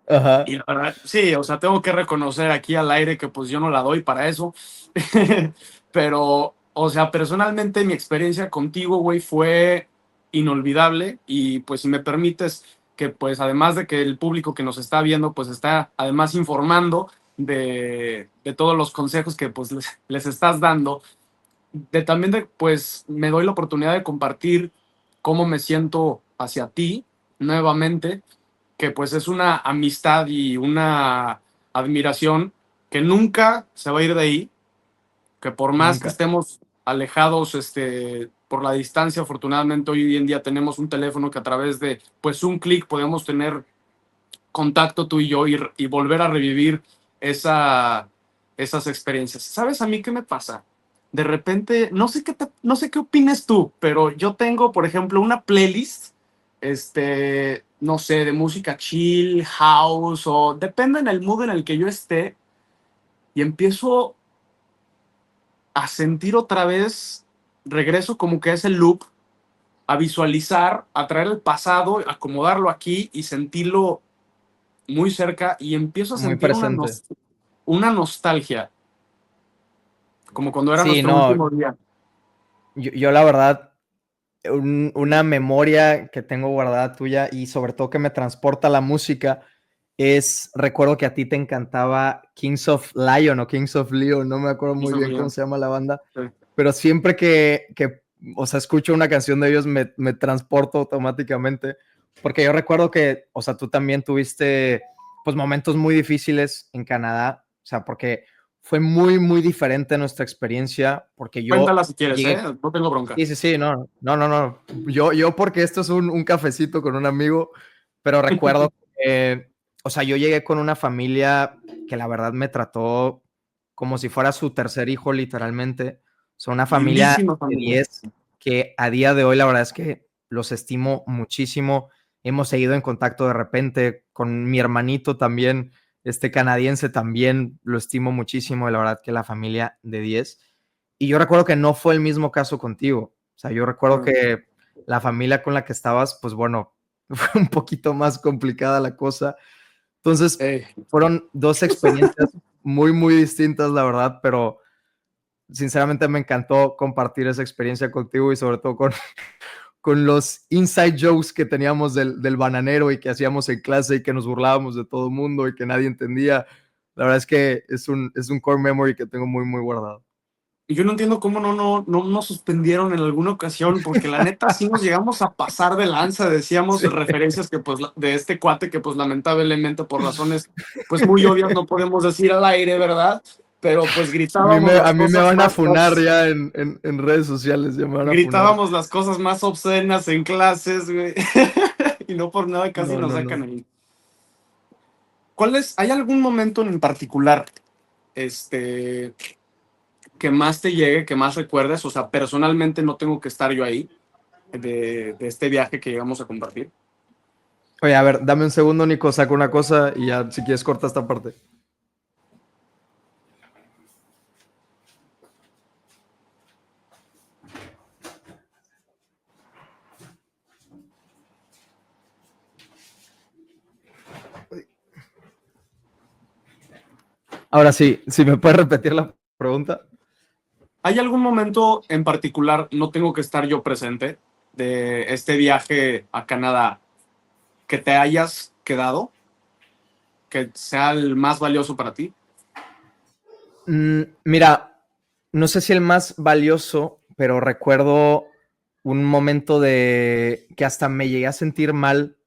B: Ajá.
A: Y la verdad, sí, o sea, tengo que reconocer aquí al aire que pues yo no la doy para eso. Pero, o sea, personalmente mi experiencia contigo, güey, fue inolvidable. Y pues si me permites que pues además de que el público que nos está viendo pues está además informando de todos los consejos que pues les estás dando, también pues me doy la oportunidad de compartir cómo me siento hacia ti nuevamente, que pues es una amistad y una admiración que nunca se va a ir de ahí, que por más que
B: Nunca.
A: estemos alejados, por la distancia, afortunadamente hoy en día tenemos un teléfono que a través de pues un clic podemos tener contacto tú y yo y volver a revivir esas experiencias. ¿Sabes a mí qué me pasa? De repente, no sé qué opines tú, pero yo tengo, por ejemplo, una playlist, no sé, de música chill, house, o depende en el mood en el que yo esté, y empiezo a sentir otra vez, regreso como que a ese loop a visualizar, a traer el pasado, acomodarlo aquí y sentirlo muy cerca y empiezo a
B: Muy
A: sentir
B: presente.
A: una nostalgia, como cuando era
B: Sí,
A: nuestro
B: no,
A: último día.
B: yo la verdad, una memoria que tengo guardada tuya y sobre todo que me transporta a la música es, recuerdo que a ti te encantaba Kings of Lion o Kings of Leon, no me acuerdo muy
A: Eso
B: bien
A: fue
B: cómo se llama la banda,
A: ya.
B: pero siempre que o sea, escucho una canción de ellos me transporto automáticamente, porque yo recuerdo que, o sea, tú también tuviste pues momentos muy difíciles en Canadá, o sea, porque fue muy, muy diferente nuestra experiencia, porque yo
A: Cuéntala si quieres, ¿eh?
B: llegué.
A: No tengo bronca.
B: Sí, sí, sí, no, no, no, no. Yo porque esto es un cafecito con un amigo, pero recuerdo que, o sea, yo llegué con una familia que la verdad me trató como si fuera su tercer hijo, literalmente. O sea, una familia
A: Lindísima
B: de
A: familia.
B: 10 que a día de hoy la verdad es que los estimo muchísimo. Hemos seguido en contacto de repente con mi hermanito también, este canadiense también lo estimo muchísimo, y la verdad que la familia de 10. Y yo recuerdo que no fue el mismo caso contigo. O sea, yo recuerdo que la familia con la que estabas, pues bueno, fue un poquito más complicada la cosa. Entonces,
A: Ey,
B: fueron dos experiencias muy, muy distintas, la verdad, pero sinceramente me encantó compartir esa experiencia contigo y sobre todo con los inside jokes que teníamos del bananero y que hacíamos en clase y que nos burlábamos de todo el mundo y que nadie entendía. La verdad es que es un core memory que tengo muy, muy guardado.
A: y yo no entiendo cómo no nos suspendieron en alguna ocasión, porque la neta sí nos llegamos a pasar de lanza, decíamos
B: Sí.
A: referencias que pues de este cuate que pues lamentablemente por razones pues muy obvias no podemos decir al aire, ¿verdad? Pero pues gritábamos
B: A
A: las
B: mí me
A: cosas
B: van a
A: más
B: funar ya en redes sociales, ya me van a funar.
A: gritábamos las cosas más obscenas en clases, güey. Y no por nada casi
B: No,
A: nos
B: no,
A: sacan
B: no.
A: ahí. ¿Hay algún momento en particular, este, que más te llegue, que más recuerdes? O sea, personalmente no tengo que estar yo ahí, de este viaje que llegamos a compartir.
B: Oye, a ver, dame un segundo, Nico, saco una cosa y ya, si quieres, corta esta parte. Ahora sí, si me puedes repetir la pregunta.
A: ¿Hay algún momento en particular, no tengo que estar yo presente, de este viaje a Canadá que te hayas quedado, que sea el más valioso para ti?
B: Mira, no sé si el más valioso, pero recuerdo un momento de que hasta me llegué a sentir mal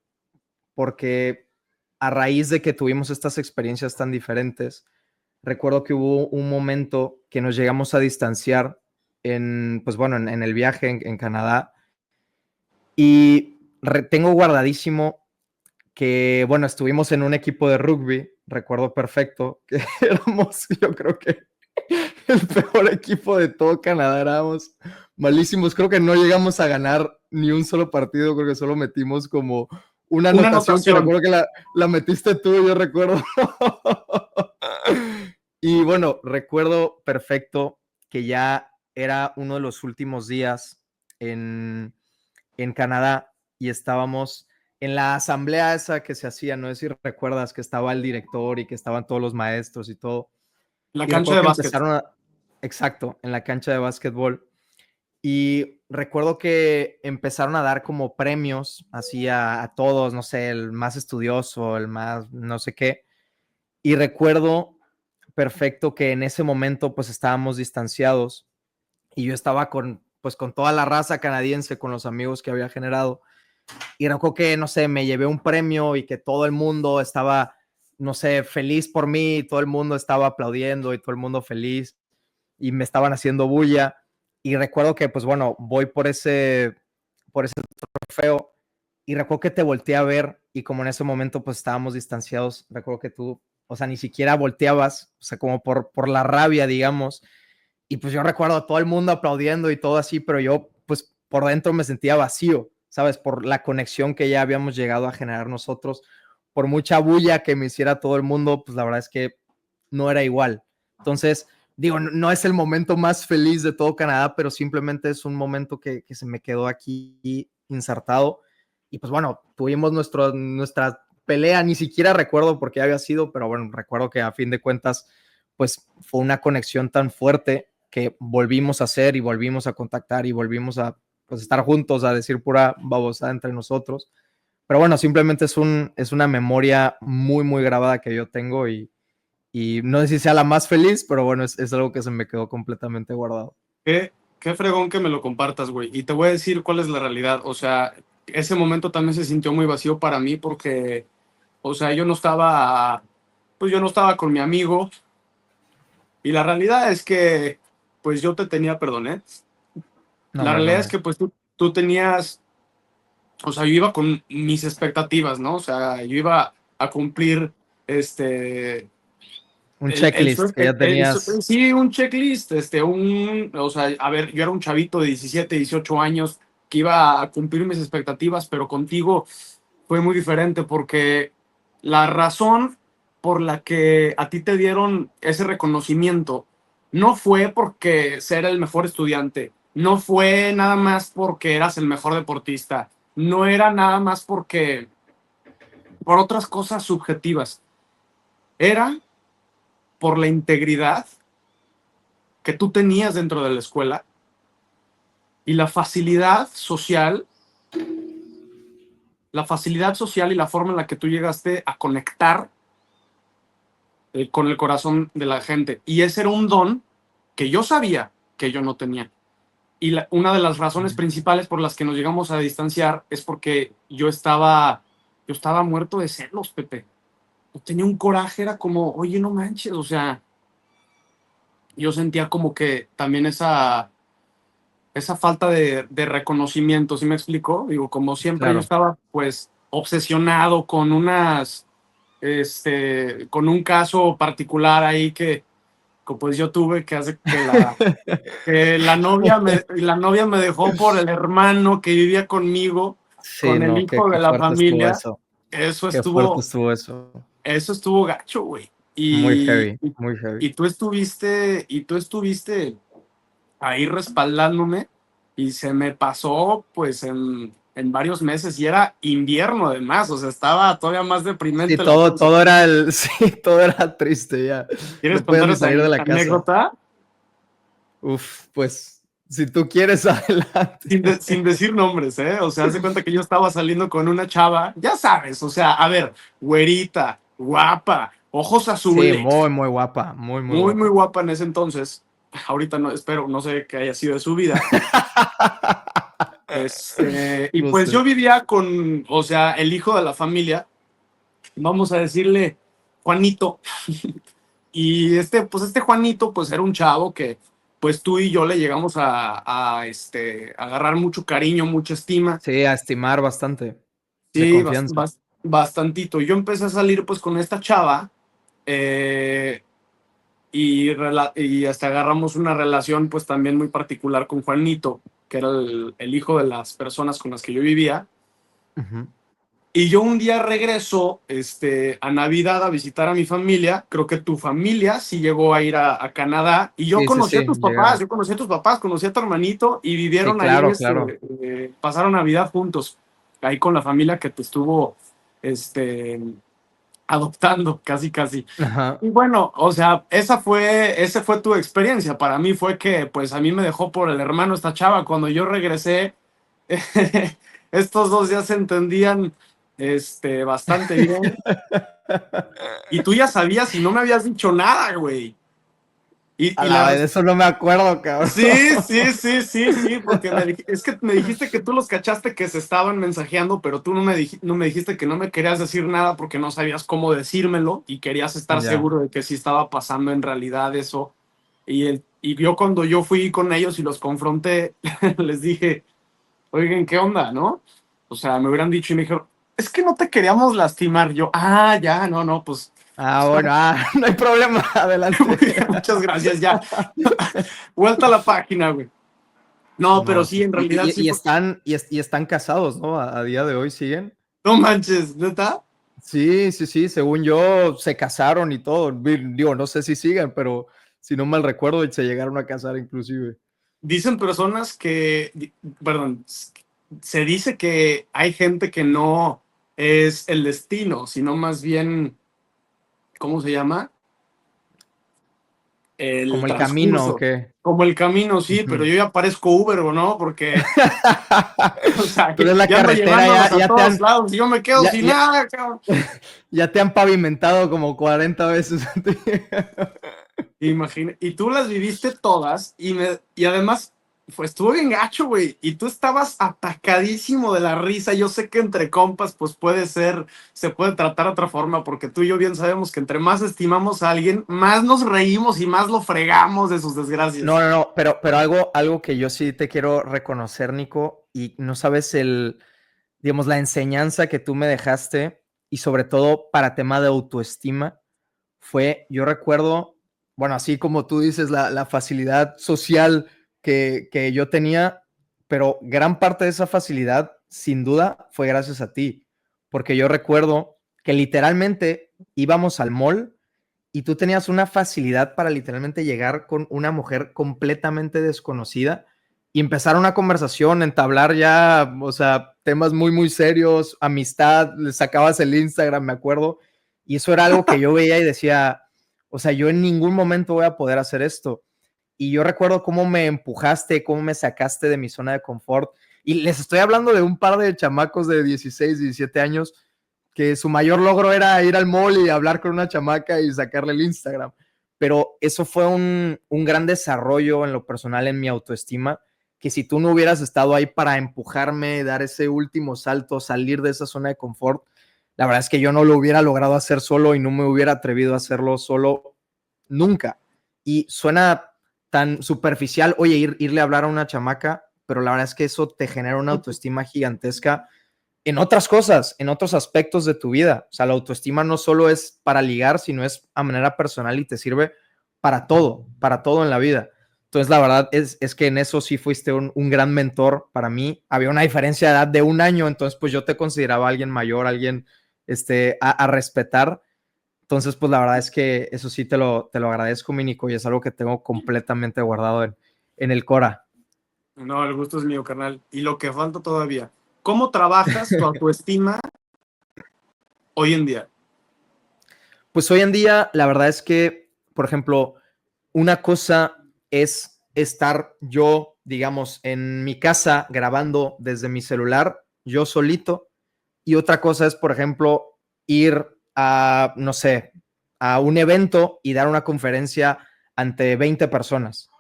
B: porque a raíz de que tuvimos estas experiencias tan diferentes, recuerdo que hubo un momento que nos llegamos a distanciar pues bueno, en el viaje en Canadá y tengo guardadísimo que, bueno, estuvimos en un equipo de rugby, recuerdo perfecto, que éramos, yo creo que el peor equipo de todo Canadá, éramos malísimos, creo que no llegamos a ganar ni un solo partido, creo que solo metimos como una
A: Una
B: anotación que
A: anotación.
B: recuerdo que la metiste tú, yo recuerdo. Y bueno, recuerdo perfecto que ya era uno de los últimos días en, en Canadá y estábamos en la asamblea esa que se hacía, no sé si recuerdas que estaba el director y que estaban todos los maestros y todo.
A: La
B: Y
A: cancha
B: recuerdo
A: de
B: que
A: básquet.
B: empezaron exacto, en la cancha de básquetbol. Y recuerdo que empezaron a dar como premios así a todos, no sé, el más estudioso, el más no sé qué. Y recuerdo perfecto que en ese momento pues estábamos distanciados y yo estaba pues con toda la raza canadiense, con los amigos que había generado. Y recuerdo que, no sé, me llevé un premio y que todo el mundo estaba, no sé, feliz por mí, todo el mundo estaba aplaudiendo y todo el mundo feliz y me estaban haciendo bulla. Y recuerdo que, pues bueno, voy por ese trofeo y recuerdo que te volteé a ver y como en ese momento pues estábamos distanciados, recuerdo que tú, o sea, ni siquiera volteabas, o sea, como por la rabia, digamos. Y pues yo recuerdo a todo el mundo aplaudiendo y todo así, pero yo pues por dentro me sentía vacío, ¿sabes? Por la conexión que ya habíamos llegado a generar nosotros, por mucha bulla que me hiciera todo el mundo, pues la verdad es que no era igual. Entonces, digo, no es el momento más feliz de todo Canadá, pero simplemente es un momento que se me quedó aquí insertado. Y pues bueno, tuvimos nuestra pelea, ni siquiera recuerdo por qué había sido, pero bueno, recuerdo que a fin de cuentas, pues fue una conexión tan fuerte que volvimos a hacer y volvimos a contactar y volvimos a pues, estar juntos, a decir pura babosada entre nosotros. Pero bueno, simplemente es una memoria muy, muy grabada que yo tengo y no sé si sea la más feliz, pero bueno, es algo que se me quedó completamente guardado.
A: Qué fregón que me lo compartas, güey. Y te voy a decir cuál es la realidad. O sea, ese momento también se sintió muy vacío para mí porque, o sea, pues yo no estaba con mi amigo. Y la realidad es que, pues yo te tenía, perdón, ¿eh?
B: No,
A: La
B: hombre, no,
A: realidad es
B: no.
A: que, pues tú tenías, o sea, yo iba con mis expectativas, ¿no? O sea, yo iba a cumplir, este,
B: Un checklist que ya tenías.
A: sí, un checklist, o sea, a ver, yo era un chavito de 17, 18 años que iba a cumplir mis expectativas, pero contigo fue muy diferente porque la razón por la que a ti te dieron ese reconocimiento no fue porque ser el mejor estudiante, no fue nada más porque eras el mejor deportista, no era nada más por otras cosas subjetivas, era por la integridad que tú tenías dentro de la escuela y la facilidad social y la forma en la que tú llegaste a conectar con el corazón de la gente. Y ese era un don que yo sabía que yo no tenía. Y una de las razones principales por las que nos llegamos a distanciar es porque yo estaba muerto de celos, Pepe. Yo tenía un coraje, era como, oye, no manches, o sea, yo sentía como que también esa falta de reconocimiento, ¿sí me explico? Digo, como siempre yo
B: Claro.
A: estaba pues obsesionado con con un caso particular ahí que pues yo tuve que hace que la novia me dejó por el hermano que vivía conmigo,
B: Sí,
A: con el
B: no,
A: hijo de
B: qué
A: la
B: fuerte estuvo
A: familia.
B: eso.
A: Eso
B: Qué fuerte
A: estuvo,
B: estuvo eso.
A: eso estuvo gacho, güey.
B: Muy
A: Y,
B: heavy,
A: y,
B: muy heavy.
A: y tú estuviste ahí respaldándome y se me pasó pues en varios meses y era invierno además, o sea, estaba todavía más
B: Sí,
A: deprimente la cosa.
B: todo era sí, todo era triste ya.
A: ¿Quieres
B: No podías
A: contar
B: ni
A: esa
B: salir de la casa.
A: anécdota?
B: Uf, pues, si tú quieres, adelante.
A: Sin decir nombres, ¿eh? O sea, haz de cuenta que yo estaba saliendo con una chava, ya sabes, o sea, a ver, güerita, guapa, ojos
B: Sí,
A: azules,
B: muy, muy guapa, muy, muy
A: muy, muy
B: guapa.
A: guapa en ese entonces. Ahorita no, espero, no sé qué haya sido de su vida. Y
B: No
A: pues
B: sé.
A: yo vivía con, o sea, el hijo de la familia, vamos a decirle Juanito. Y pues este Juanito, pues era un chavo que, pues tú y yo le llegamos a agarrar mucho cariño, mucha estima.
B: Sí, a estimar bastante, de
A: Sí,
B: confianza.
A: bastantito. Yo empecé a salir pues con esta chava eh, y hasta agarramos una relación pues también muy particular con Juanito, que era el hijo de las personas con las que yo vivía.
B: Ujú.
A: Y yo un día regreso a Navidad a visitar a mi familia. Creo que tu familia sí llegó a ir a Canadá. Y yo
B: Sí, sí,
A: conocí a
B: sí,
A: tus papás,
B: llegaron.
A: yo conocí a tus papás, conocí a tu hermanito y
B: Sí,
A: vivieron ahí,
B: claro, claro.
A: pasaron Navidad juntos, ahí con la familia que te estuvo este, adoptando, casi, casi.
B: Ajá.
A: Y bueno, o sea, esa fue tu experiencia. Para mí fue que, pues, a mí me dejó por el hermano esta chava. Cuando yo regresé, estos dos ya se entendían, bastante bien. Y tú ya sabías y no me habías dicho nada, güey.
B: A
A: Y
B: la
A: la,
B: vez, de eso no me acuerdo, cabrón.
A: sí, porque es que me dijiste que tú los cachaste que se estaban mensajeando, pero tú no me dijiste que no me querías decir nada porque no sabías cómo decírmelo y querías estar
B: Ya.
A: seguro de que sí estaba pasando en realidad eso. Y yo cuando yo fui con ellos y los confronté, les dije, oigan, ¿qué onda, no? O sea, me hubieran dicho y me dijeron, es que no te queríamos lastimar. Yo, ya, no, pues,
B: Ah, bueno, no hay problema,
A: muy
B: adelante.
A: bien, muchas gracias, ya. Vuelta a la página, güey. No, pero
B: No,
A: sí,
B: sí.
A: en realidad sí fue.
B: Y están casados, ¿no? A día de hoy siguen.
A: No manches, ¿neta?
B: Sí, sí, sí, según yo se casaron y todo. Digo, no sé si siguen, pero si no mal recuerdo, y se llegaron a casar inclusive.
A: Dicen personas que, perdón, se dice que hay gente que no es el destino, sino más bien, ¿cómo se llama? El
B: Como el camino, ¿o
A: transcurso,
B: qué?
A: como el camino, sí, pero
B: Ujú.
A: yo ya parezco Uber, ¿o no? Porque, o sea,
B: Tú eres la
A: ya ando
B: carretera,
A: llevándolos a todos lados y yo me quedo
B: ya,
A: sin
B: ya,
A: nada, cabrón.
B: ya te han pavimentado como 40 veces.
A: Y tú las viviste todas y además pues estuvo bien gacho, güey. Y tú estabas atacadísimo de la risa. Yo sé que entre compas pues puede ser, se puede tratar de otra forma porque tú y yo bien sabemos que entre más estimamos a alguien, más nos reímos y más lo fregamos de sus
B: No,
A: desgracias.
B: no, no, pero algo que yo sí te quiero reconocer, Nico, y no sabes digamos, la enseñanza que tú me dejaste y sobre todo para tema de autoestima fue, yo recuerdo, bueno, así como tú dices, la facilidad social que yo tenía, pero gran parte de esa facilidad, sin duda, fue gracias a ti, porque yo recuerdo que literalmente íbamos al mall y tú tenías una facilidad para literalmente llegar con una mujer completamente desconocida y empezar una conversación, entablar ya, o sea, temas muy, muy serios, amistad, le sacabas el Instagram, me acuerdo, y eso era algo que yo veía y decía, o sea, yo en ningún momento voy a poder hacer esto. Y yo recuerdo cómo me empujaste, cómo me sacaste de mi zona de confort. Y les estoy hablando de un par de chamacos de 16, 17 años que su mayor logro era ir al mall y hablar con una chamaca y sacarle el Instagram. Pero eso fue un gran desarrollo en lo personal, en mi autoestima, que si tú no hubieras estado ahí para empujarme, dar ese último salto, salir de esa zona de confort, la verdad es que yo no lo hubiera logrado hacer solo y no me hubiera atrevido a hacerlo solo nunca. Y suena tan superficial, oye, irle a hablar a una chamaca, pero la verdad es que eso te genera una autoestima gigantesca en otras cosas, en otros aspectos de tu vida. O sea, la autoestima no solo es para ligar, sino es a manera personal y te sirve para todo en la vida. Entonces, la verdad es que en eso sí fuiste un gran mentor para mí. Había una diferencia de edad de un año, entonces pues yo te consideraba alguien mayor, alguien a respetar. Entonces, pues la verdad es que eso sí te lo agradezco, Minico, y es algo que tengo completamente guardado en el Cora.
A: No, el gusto es mío, carnal. Y lo que falta todavía. ¿Cómo trabajas tu autoestima hoy en día?
B: Pues hoy en día, la verdad es que, por ejemplo, una cosa es estar yo, digamos, en mi casa grabando desde mi celular, yo solito, y otra cosa es, por ejemplo, ir a, no sé, a un evento y dar una conferencia ante 20 personas,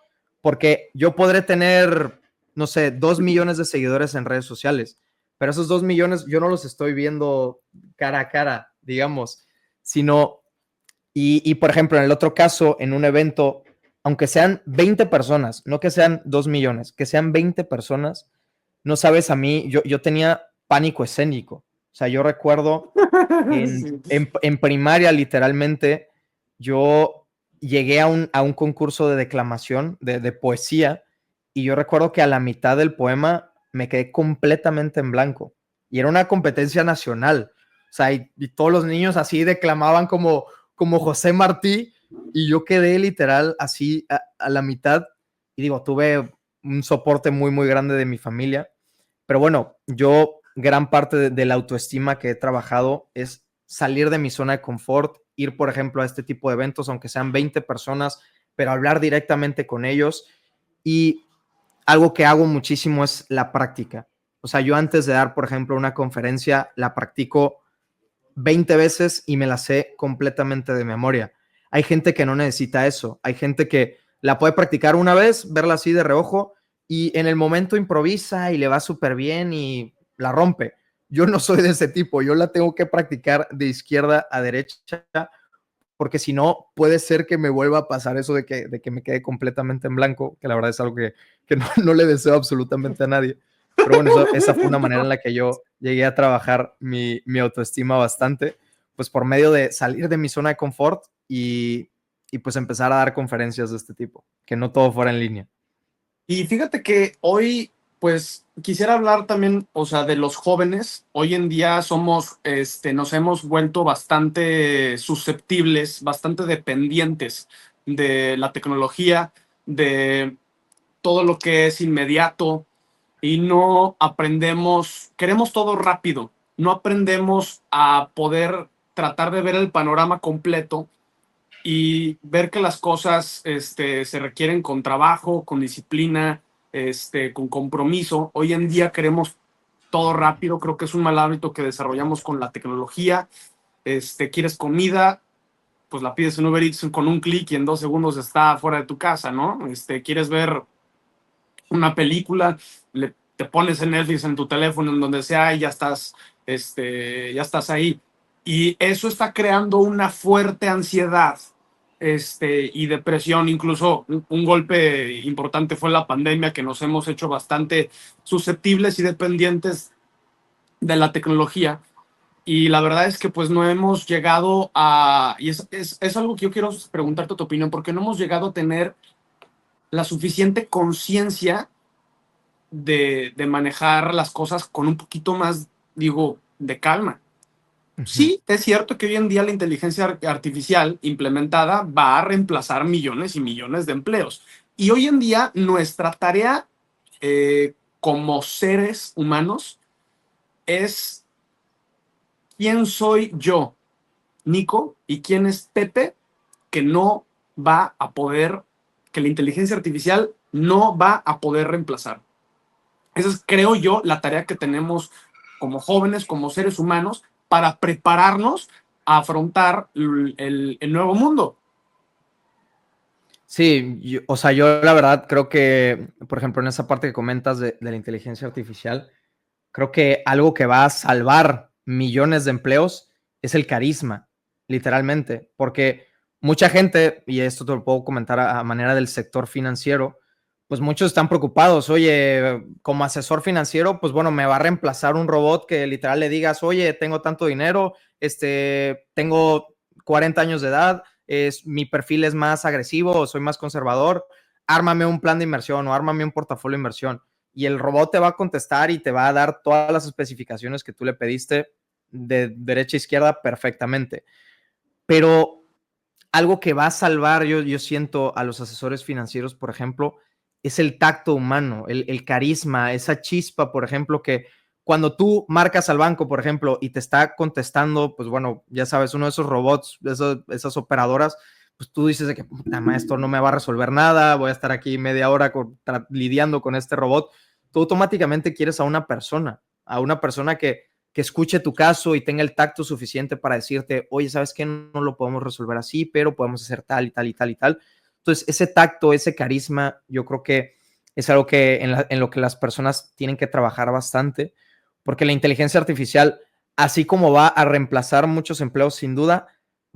B: porque yo podré tener, no sé, 2 millones de seguidores en redes sociales, pero esos 2 millones yo no los estoy viendo cara a cara, digamos, sino por ejemplo, en el otro caso, en un evento, aunque sean 20 personas, no que sean 2 millones, que sean 20 personas, no sabes, a mí, yo tenía pánico escénico. O sea, yo recuerdo
A: Sí.
B: en primaria, literalmente, yo llegué a un concurso de declamación, de poesía, y yo recuerdo que a la mitad del poema me quedé completamente en blanco. Y era una competencia nacional. O sea, y todos los niños así declamaban como José Martí, y yo quedé literal así a la mitad. Y digo, tuve un soporte muy, muy grande de mi familia. Pero bueno, yo gran parte de la autoestima que he trabajado es salir de mi zona de confort, ir, por ejemplo, a este tipo de eventos, aunque sean 20 personas, pero hablar directamente con ellos. Y algo que hago muchísimo es la práctica. O sea, yo antes de dar, por ejemplo, una conferencia, la practico 20 veces y me la sé completamente de memoria. Hay gente que no necesita eso. Hay gente que la puede practicar una vez, verla así de reojo y en el momento improvisa y le va súper bien y la rompe. Yo no soy de ese tipo. Yo la tengo que practicar de izquierda a derecha porque si no, puede ser que me vuelva a pasar eso de que me quede completamente en blanco, que la verdad es algo que no, no le deseo absolutamente a nadie. Pero bueno, esa fue una manera en la que yo llegué a trabajar mi autoestima bastante, pues por medio de salir de mi zona de confort y pues empezar a dar conferencias de este tipo, que no todo fuera en línea.
A: Y fíjate que hoy, pues, quisiera hablar también, o sea, de los jóvenes. Hoy en día somos, nos hemos vuelto bastante susceptibles, bastante dependientes de la tecnología, de todo lo que es inmediato y no aprendemos, queremos todo rápido, no aprendemos a poder tratar de ver el panorama completo y ver que las cosas se requieren con trabajo, con disciplina, con compromiso. Hoy en día queremos todo rápido, creo que es un mal hábito que desarrollamos con la tecnología. Quieres comida, pues la pides en Uber Eats con un clic y en 2 segundos está fuera de tu casa, ¿no? Quieres ver una película, te pones en Netflix en tu teléfono, en donde sea, y ya estás ahí. Y eso está creando una fuerte ansiedad y depresión. Incluso un golpe importante fue la pandemia, que nos hemos hecho bastante susceptibles y dependientes de la tecnología. Y la verdad es que pues no hemos llegado a, y es algo que yo quiero preguntarte tu opinión, porque no hemos llegado a tener la suficiente conciencia de manejar las cosas con un poquito más, digo, de calma.
B: Ujú.
A: Sí, es cierto que hoy en día la inteligencia artificial implementada va a reemplazar millones y millones de empleos. Y hoy en día nuestra tarea como seres humanos es quién soy yo, Nico, y quién es Pepe, que no va a poder, que la inteligencia artificial no va a poder reemplazar. Esa es, creo yo, la tarea que tenemos como jóvenes, como seres humanos, para prepararnos a afrontar el nuevo mundo.
B: Sí, o sea, yo la verdad creo que, por ejemplo, en esa parte que comentas de la inteligencia artificial, creo que algo que va a salvar millones de empleos es el carisma, literalmente, porque mucha gente, y esto te lo puedo comentar a manera del sector financiero, pues muchos están preocupados, oye, como asesor financiero, pues bueno, me va a reemplazar un robot que literal le digas, oye, tengo tanto dinero, tengo 40 años de edad, mi perfil es más agresivo o soy más conservador, ármame un plan de inversión o ármame un portafolio de inversión y el robot te va a contestar y te va a dar todas las especificaciones que tú le pediste de derecha a izquierda perfectamente. Pero algo que va a salvar, yo siento, a los asesores financieros, por ejemplo, es el tacto humano, el carisma, esa chispa, por ejemplo, que cuando tú marcas al banco, por ejemplo, y te está contestando, pues bueno, ya sabes, uno de esos robots, esas operadoras, pues tú dices de que, puta, esto no me va a resolver nada, voy a estar aquí media hora lidiando con este robot. Tú automáticamente quieres a una persona que escuche tu caso y tenga el tacto suficiente para decirte, oye, ¿sabes qué? No lo podemos resolver así, pero podemos hacer tal y tal y tal y tal. Entonces, ese tacto, ese carisma, yo creo que es algo que en lo que las personas tienen que trabajar bastante, porque la inteligencia artificial, así como va a reemplazar muchos empleos, sin duda,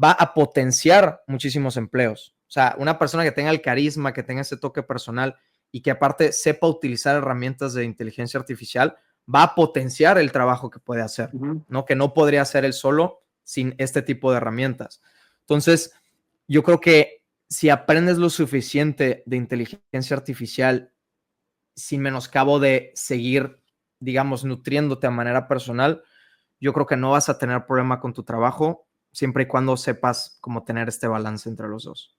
B: va a potenciar muchísimos empleos. O sea, una persona que tenga el carisma, que tenga ese toque personal y que aparte sepa utilizar herramientas de inteligencia artificial, va a potenciar el trabajo que puede hacer, ¿no? Que no podría hacer él solo sin este tipo de herramientas. Entonces, yo creo que si aprendes lo suficiente de inteligencia artificial sin menoscabo de seguir, digamos, nutriéndote a manera personal, yo creo que no vas a tener problema con tu trabajo siempre y cuando sepas cómo tener este balance entre los dos.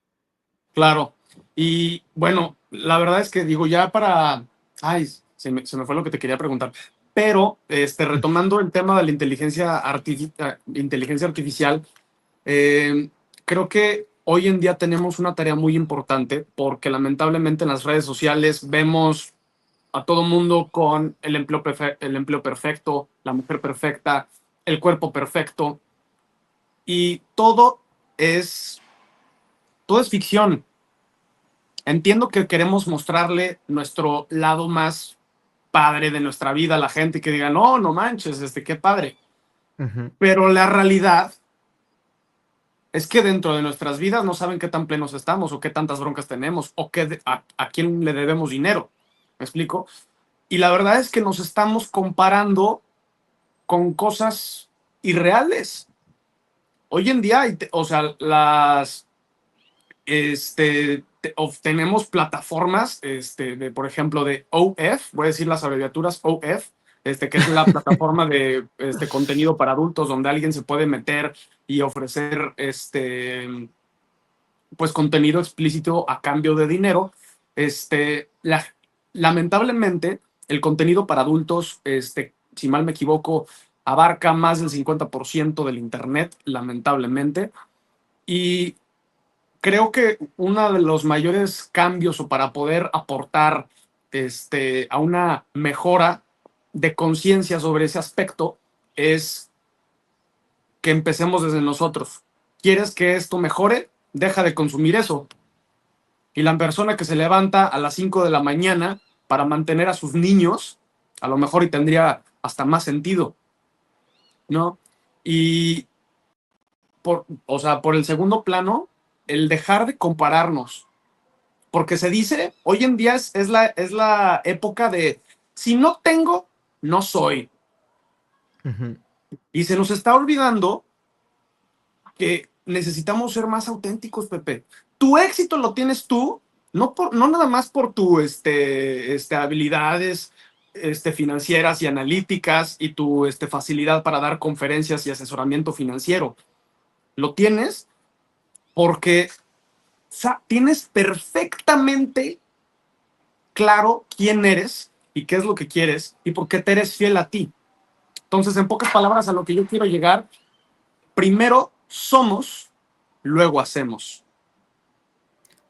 A: Claro. Y bueno, la verdad es que digo, ya para... Ay, se me fue lo que te quería preguntar. Pero, retomando el tema de la inteligencia artificial, eh, creo que hoy en día tenemos una tarea muy importante porque lamentablemente en las redes sociales vemos a todo mundo con el empleo perfecto, la mujer perfecta, el cuerpo perfecto y todo es ficción. Entiendo que queremos mostrarle nuestro lado más padre de nuestra vida a la gente que diga, no, no manches, qué padre.
B: Ujú.
A: Pero la realidad es que dentro de nuestras vidas no saben qué tan plenos estamos o qué tantas broncas tenemos o a quién le debemos dinero. ¿Me explico? Y la verdad es que nos estamos comparando con cosas irreales. Hoy en día, o sea, tenemos plataformas, por ejemplo, de OF, voy a decir las abreviaturas OF, que es la plataforma de contenido para adultos donde alguien se puede meter y ofrecer pues contenido explícito a cambio de dinero. Lamentablemente, el contenido para adultos, si mal me equivoco, abarca más del 50% del Internet, lamentablemente. Y creo que uno de los mayores cambios o para poder aportar a una mejora de conciencia sobre ese aspecto es que empecemos desde nosotros. ¿Quieres que esto mejore? Deja de consumir eso. Y la persona que se levanta a las 5 de la mañana para mantener a sus niños, a lo mejor y tendría hasta más sentido, ¿no? Y o sea, por el segundo plano, el dejar de compararnos. Porque se dice, hoy en día es la época de, si no tengo, no soy.
B: Ujú.
A: Y se nos está olvidando que necesitamos ser más auténticos, Pepe. Tu éxito lo tienes tú, no nada más por tu habilidades financieras y analíticas y tu facilidad para dar conferencias y asesoramiento financiero. Lo tienes porque tienes perfectamente claro quién eres y qué es lo que quieres y por qué te eres fiel a ti. Entonces, en pocas palabras, a lo que yo quiero llegar, primero somos, luego hacemos,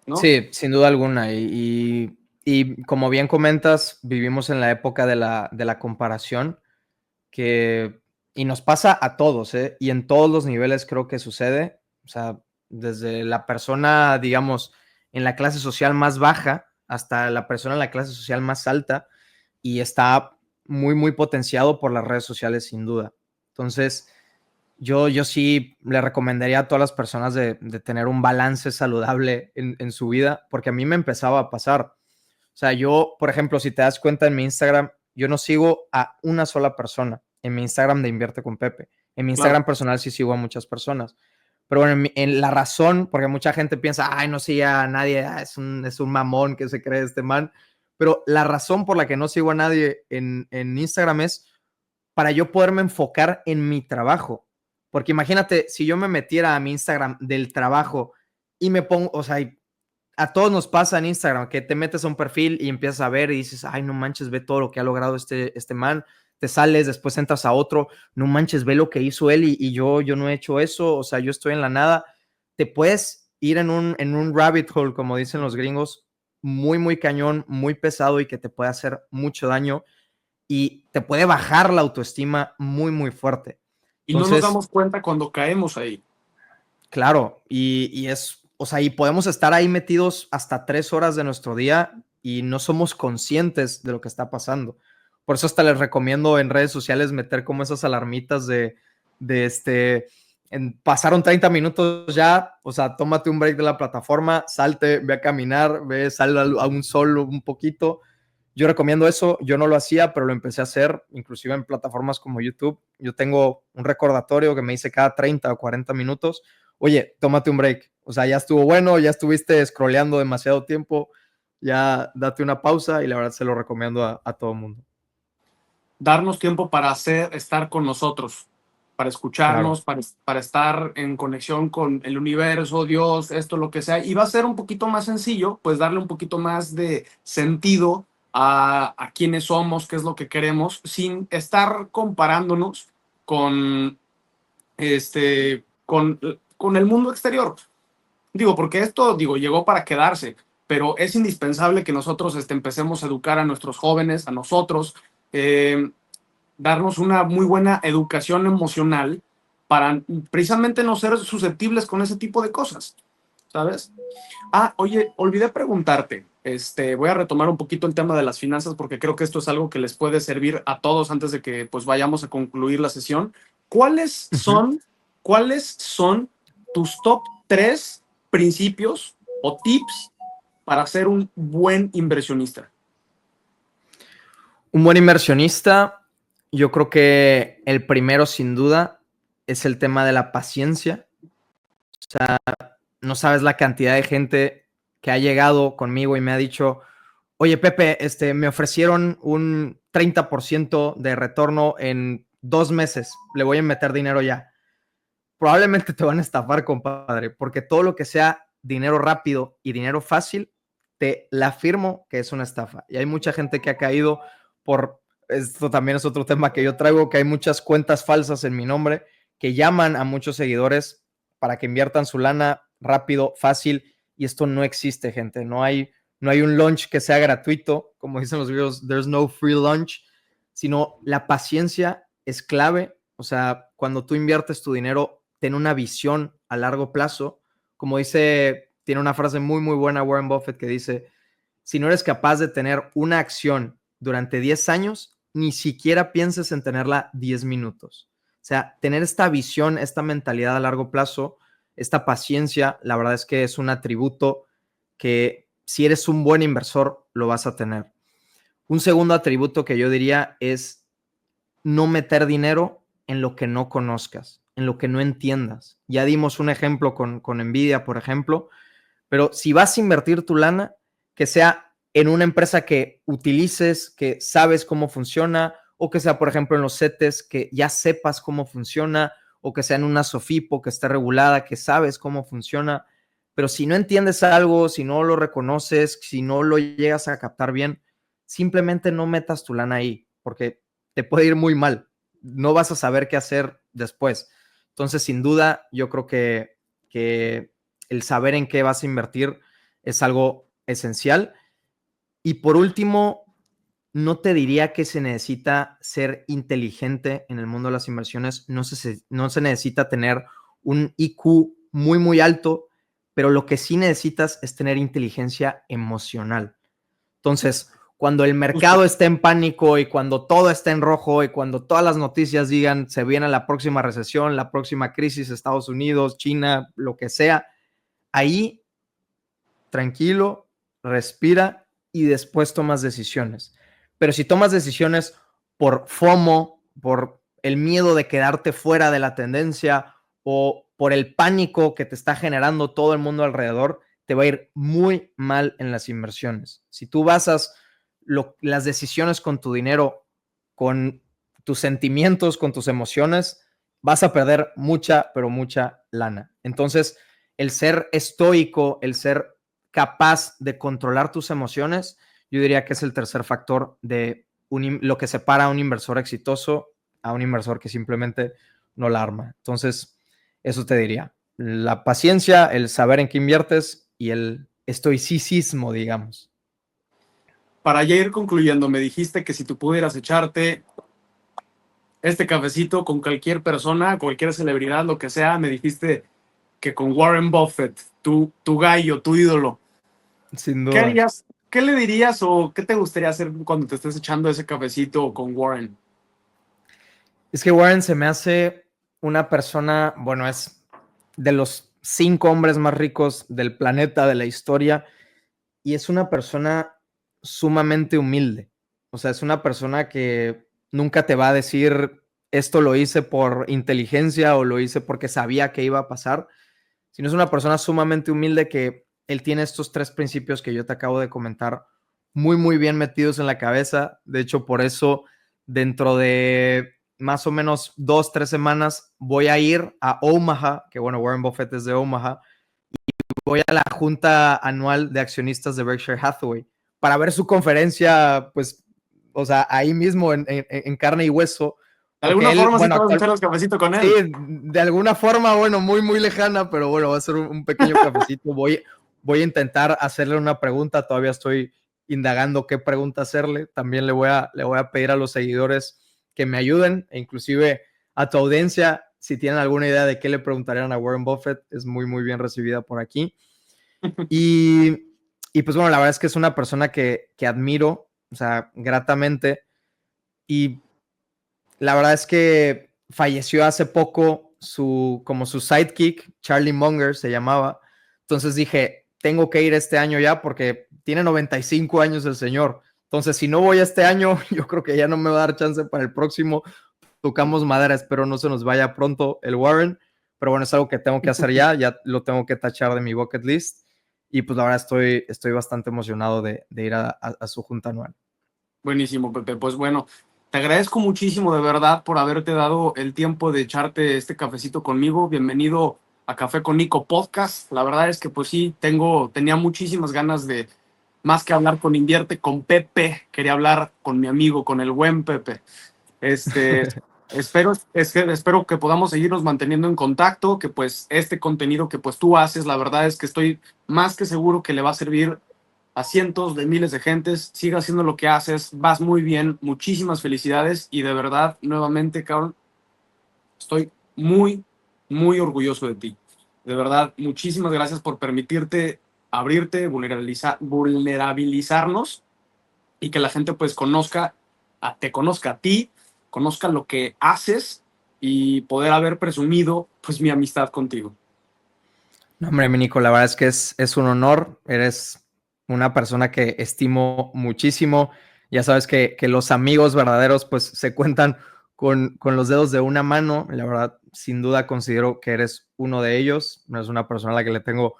A: ¿no?
B: Sí, sin duda alguna. Y como bien comentas, vivimos en la época de la comparación que, y nos pasa a todos, ¿eh? Y en todos los niveles creo que sucede. O sea, desde la persona, digamos, en la clase social más baja hasta la persona en la clase social más alta, y está muy, muy potenciado por las redes sociales, sin duda. Entonces, yo sí le recomendaría a todas las personas de tener un balance saludable en su vida, porque a mí me empezaba a pasar. O sea, yo, por ejemplo, si te das cuenta en mi Instagram, yo no sigo a una sola persona. En mi Instagram de Invierte con Pepe. En mi
A: Claro.
B: Instagram personal sí sigo a muchas personas. Pero bueno, en la razón, porque mucha gente piensa, ay, no sigue a nadie, es un mamón que se cree este man. Pero la razón por la que no sigo a nadie en Instagram es para yo poderme enfocar en mi trabajo. Porque imagínate, si yo me metiera a mi Instagram del trabajo y me pongo, o sea, a todos nos pasa en Instagram que te metes a un perfil y empiezas a ver y dices, ay, no manches, ve todo lo que ha logrado este man, te sales, después entras a otro, no manches, ve lo que hizo él y yo no he hecho eso, o sea, yo estoy en la nada. Te puedes ir en un rabbit hole, como dicen los gringos, muy, muy cañón, muy pesado y que te puede hacer mucho daño y te puede bajar la autoestima muy, muy fuerte.
A: Y no nos
B: Entonces,
A: damos cuenta cuando caemos ahí.
B: claro, y es, o sea, y podemos estar ahí metidos hasta 3 horas de nuestro día y no somos conscientes de lo que está pasando. Por eso hasta les recomiendo en redes sociales meter como esas alarmitas de pasaron 30 minutos ya, o sea, tómate un break de la plataforma, salte, ve a caminar, sal a un sol un poquito. Yo recomiendo eso, yo no lo hacía, pero lo empecé a hacer, inclusive en plataformas como YouTube. Yo tengo un recordatorio que me dice cada 30 o 40 minutos, oye, tómate un break. O sea, ya estuvo bueno, ya estuviste scrolleando demasiado tiempo, ya date una pausa y la verdad se lo recomiendo a todo mundo.
A: Darnos tiempo para estar con nosotros, para
B: Claro.
A: escucharnos, para estar en conexión con el universo, Dios, esto, lo que sea. Y va a ser un poquito más sencillo, pues darle un poquito más de sentido a quiénes somos, qué es lo que queremos, sin estar comparándonos con, con el mundo exterior. Digo, porque esto, digo, llegó para quedarse, pero es indispensable que nosotros empecemos a educar a nuestros jóvenes, a nosotros, eh, darnos una muy buena educación emocional para precisamente no ser susceptibles con ese tipo de cosas, ¿sabes? Ah, oye, olvidé preguntarte, voy a retomar un poquito el tema de las finanzas porque creo que esto es algo que les puede servir a todos antes de que pues vayamos a concluir la sesión. ¿Cuáles
B: Uh -huh.
A: son, cuáles son tus top 3 principios o tips para ser un buen inversionista?
B: Un buen inversionista, yo creo que el primero sin duda es el tema de la paciencia. O sea, no sabes la cantidad de gente que ha llegado conmigo y me ha dicho, oye Pepe, me ofrecieron un 30% de retorno en 2 meses, le voy a meter dinero ya. Probablemente te van a estafar, compadre, porque todo lo que sea dinero rápido y dinero fácil, te la afirmo que es una estafa. Y hay mucha gente que ha caído por, esto también es otro tema que yo traigo, que hay muchas cuentas falsas en mi nombre que llaman a muchos seguidores para que inviertan su lana rápido, fácil, y esto no existe, gente. No hay un lunch que sea gratuito, como dicen los videos, there's no free lunch, sino la paciencia es clave. O sea, cuando tú inviertes tu dinero, ten una visión a largo plazo. Como dice, tiene una frase muy, muy buena Warren Buffett que dice, si no eres capaz de tener una acción durante 10 años, ni siquiera pienses en tenerla 10 minutos. O sea, tener esta visión, esta mentalidad a largo plazo, esta paciencia, la verdad es que es un atributo que si eres un buen inversor, lo vas a tener. Un segundo atributo que yo diría es no meter dinero en lo que no conozcas, en lo que no entiendas. Ya dimos un ejemplo con Nvidia, por ejemplo, pero si vas a invertir tu lana, que sea en una empresa que utilices, que sabes cómo funciona, o que sea, por ejemplo, en los CETES, que ya sepas cómo funciona, o que sea en una SOFIPO que esté regulada, que sabes cómo funciona. Pero si no entiendes algo, si no lo reconoces, si no lo llegas a captar bien, simplemente no metas tu lana ahí, porque te puede ir muy mal. No vas a saber qué hacer después. Entonces, sin duda, yo creo que el saber en qué vas a invertir es algo esencial. Y por último, no te diría que se necesita ser inteligente en el mundo de las inversiones, no se necesita tener un IQ muy, muy alto, pero lo que sí necesitas es tener inteligencia emocional. Entonces, cuando el
A: Justo.
B: mercado está en pánico y cuando todo está en rojo y cuando todas las noticias digan se viene la próxima recesión, la próxima crisis, Estados Unidos, China, lo que sea, ahí tranquilo, respira y después tomas decisiones. Pero si tomas decisiones por FOMO, por el miedo de quedarte fuera de la tendencia o por el pánico que te está generando todo el mundo alrededor, te va a ir muy mal en las inversiones. Si tú basas las decisiones con tu dinero, con tus sentimientos, con tus emociones, vas a perder mucha, pero mucha lana. Entonces, el ser estoico, el ser capaz de controlar tus emociones, yo diría que es el tercer factor de lo que separa a un inversor exitoso a un inversor que simplemente no la arma. Entonces, eso te diría. La paciencia, el saber en qué inviertes y el estoicismo, digamos.
A: Para ya ir concluyendo, me dijiste que si tú pudieras echarte este cafecito con cualquier persona, cualquier celebridad, lo que sea, me dijiste que con Warren Buffett, tu gallo, tu ídolo,
B: Sin
A: ¿qué
B: duda.
A: harías? ¿Qué le dirías o qué te gustaría hacer cuando te estés echando ese cafecito con Warren?
B: Es que Warren se me hace una persona, bueno, es de los 5 hombres más ricos del planeta, de la historia, y es una persona sumamente humilde. O sea, es una persona que nunca te va a decir esto lo hice por inteligencia o lo hice porque sabía que iba a pasar, sino es una persona sumamente humilde que él tiene estos 3 principios que yo te acabo de comentar muy, muy bien metidos en la cabeza. De hecho, por eso dentro de más o menos 2, 3 semanas voy a ir a Omaha, que bueno, Warren Buffett es de Omaha, voy a la junta anual de accionistas de Berkshire Hathaway para ver su conferencia, pues, o sea, ahí mismo en carne y hueso,
A: De
B: porque
A: alguna
B: él,
A: forma sí
B: bueno,
A: te vas a echar los cafecitos con
B: sí,
A: él.
B: de alguna forma, bueno, muy, muy lejana, pero bueno, va a ser un pequeño cafecito. Voy a intentar hacerle una pregunta, todavía estoy indagando qué pregunta hacerle. También le voy a pedir a los seguidores que me ayuden, e inclusive a tu audiencia, si tienen alguna idea de qué le preguntarían a Warren Buffett, es muy, muy bien recibida por aquí. Y pues bueno, la verdad es que es una persona que admiro, o sea, gratamente, y la verdad es que falleció hace poco como su sidekick, Charlie Munger se llamaba. Entonces dije, tengo que ir este año ya porque tiene 95 años el señor. Entonces, si no voy este año, yo creo que ya no me va a dar chance para el próximo. Tocamos madera, espero no se nos vaya pronto el Warren. Pero bueno, es algo que tengo que hacer ya lo tengo que tachar de mi bucket list. Y pues la verdad estoy bastante emocionado de ir a su junta anual.
A: Buenísimo, Pepe. Pues bueno, te agradezco muchísimo de verdad por haberte dado el tiempo de echarte este cafecito conmigo. Bienvenido a Café con Nico Podcast. La verdad es que pues sí, tenía muchísimas ganas de, más que hablar con Invierte, con Pepe, quería hablar con mi amigo, con el buen Pepe. Este, espero que podamos seguirnos manteniendo en contacto, que pues este contenido que pues tú haces, la verdad es que estoy más que seguro que le va a servir a cientos de miles de gentes. Siga haciendo lo que haces, vas muy bien, muchísimas felicidades y de verdad, nuevamente, cabrón, estoy muy, muy orgulloso de ti. De verdad, muchísimas gracias por permitirte abrirte, vulnerabilizarnos y que la gente pues te conozca a ti, conozca lo que haces y poder haber presumido pues mi amistad contigo.
B: No, hombre, mi Nico, la verdad es que es un honor. Eres una persona que estimo muchísimo. Ya sabes que los amigos verdaderos pues se cuentan con los dedos de una mano. La verdad, sin duda considero que eres uno de ellos. No es una persona a la que le tengo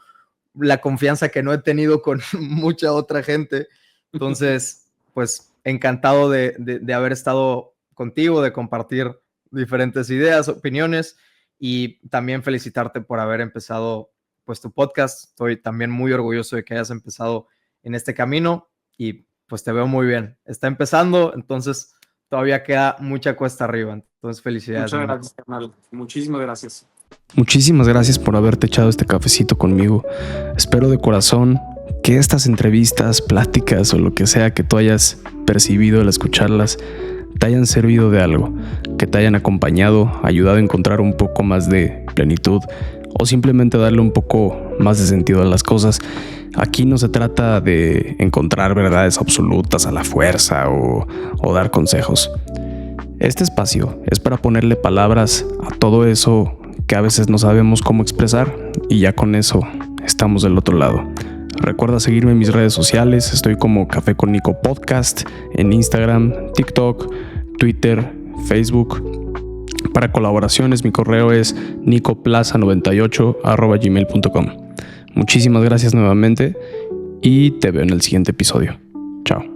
B: la confianza que no he tenido con mucha otra gente. Entonces, pues encantado de haber estado contigo, de compartir diferentes ideas, opiniones y también felicitarte por haber empezado pues tu podcast. Estoy también muy orgulloso de que hayas empezado en este camino y pues te veo muy bien. Está empezando, entonces todavía queda mucha cuesta arriba. Entonces, felicidades.
A: Muchas gracias, carnal. Muchísimas gracias.
C: Muchísimas gracias por haberte echado este cafecito conmigo. Espero de corazón que estas entrevistas, pláticas o lo que sea que tú hayas percibido al escucharlas te hayan servido de algo, que te hayan acompañado, ayudado a encontrar un poco más de plenitud o simplemente darle un poco más de sentido a las cosas. Aquí no se trata de encontrar verdades absolutas a la fuerza o dar consejos. Este espacio es para ponerle palabras a todo eso que a veces no sabemos cómo expresar y ya con eso estamos del otro lado. Recuerda seguirme en mis redes sociales, estoy como Café con Nico Podcast en Instagram, TikTok, Twitter, Facebook. Para colaboraciones mi correo es nicoplaza98@gmail.com. Muchísimas gracias nuevamente y te veo en el siguiente episodio. Chao.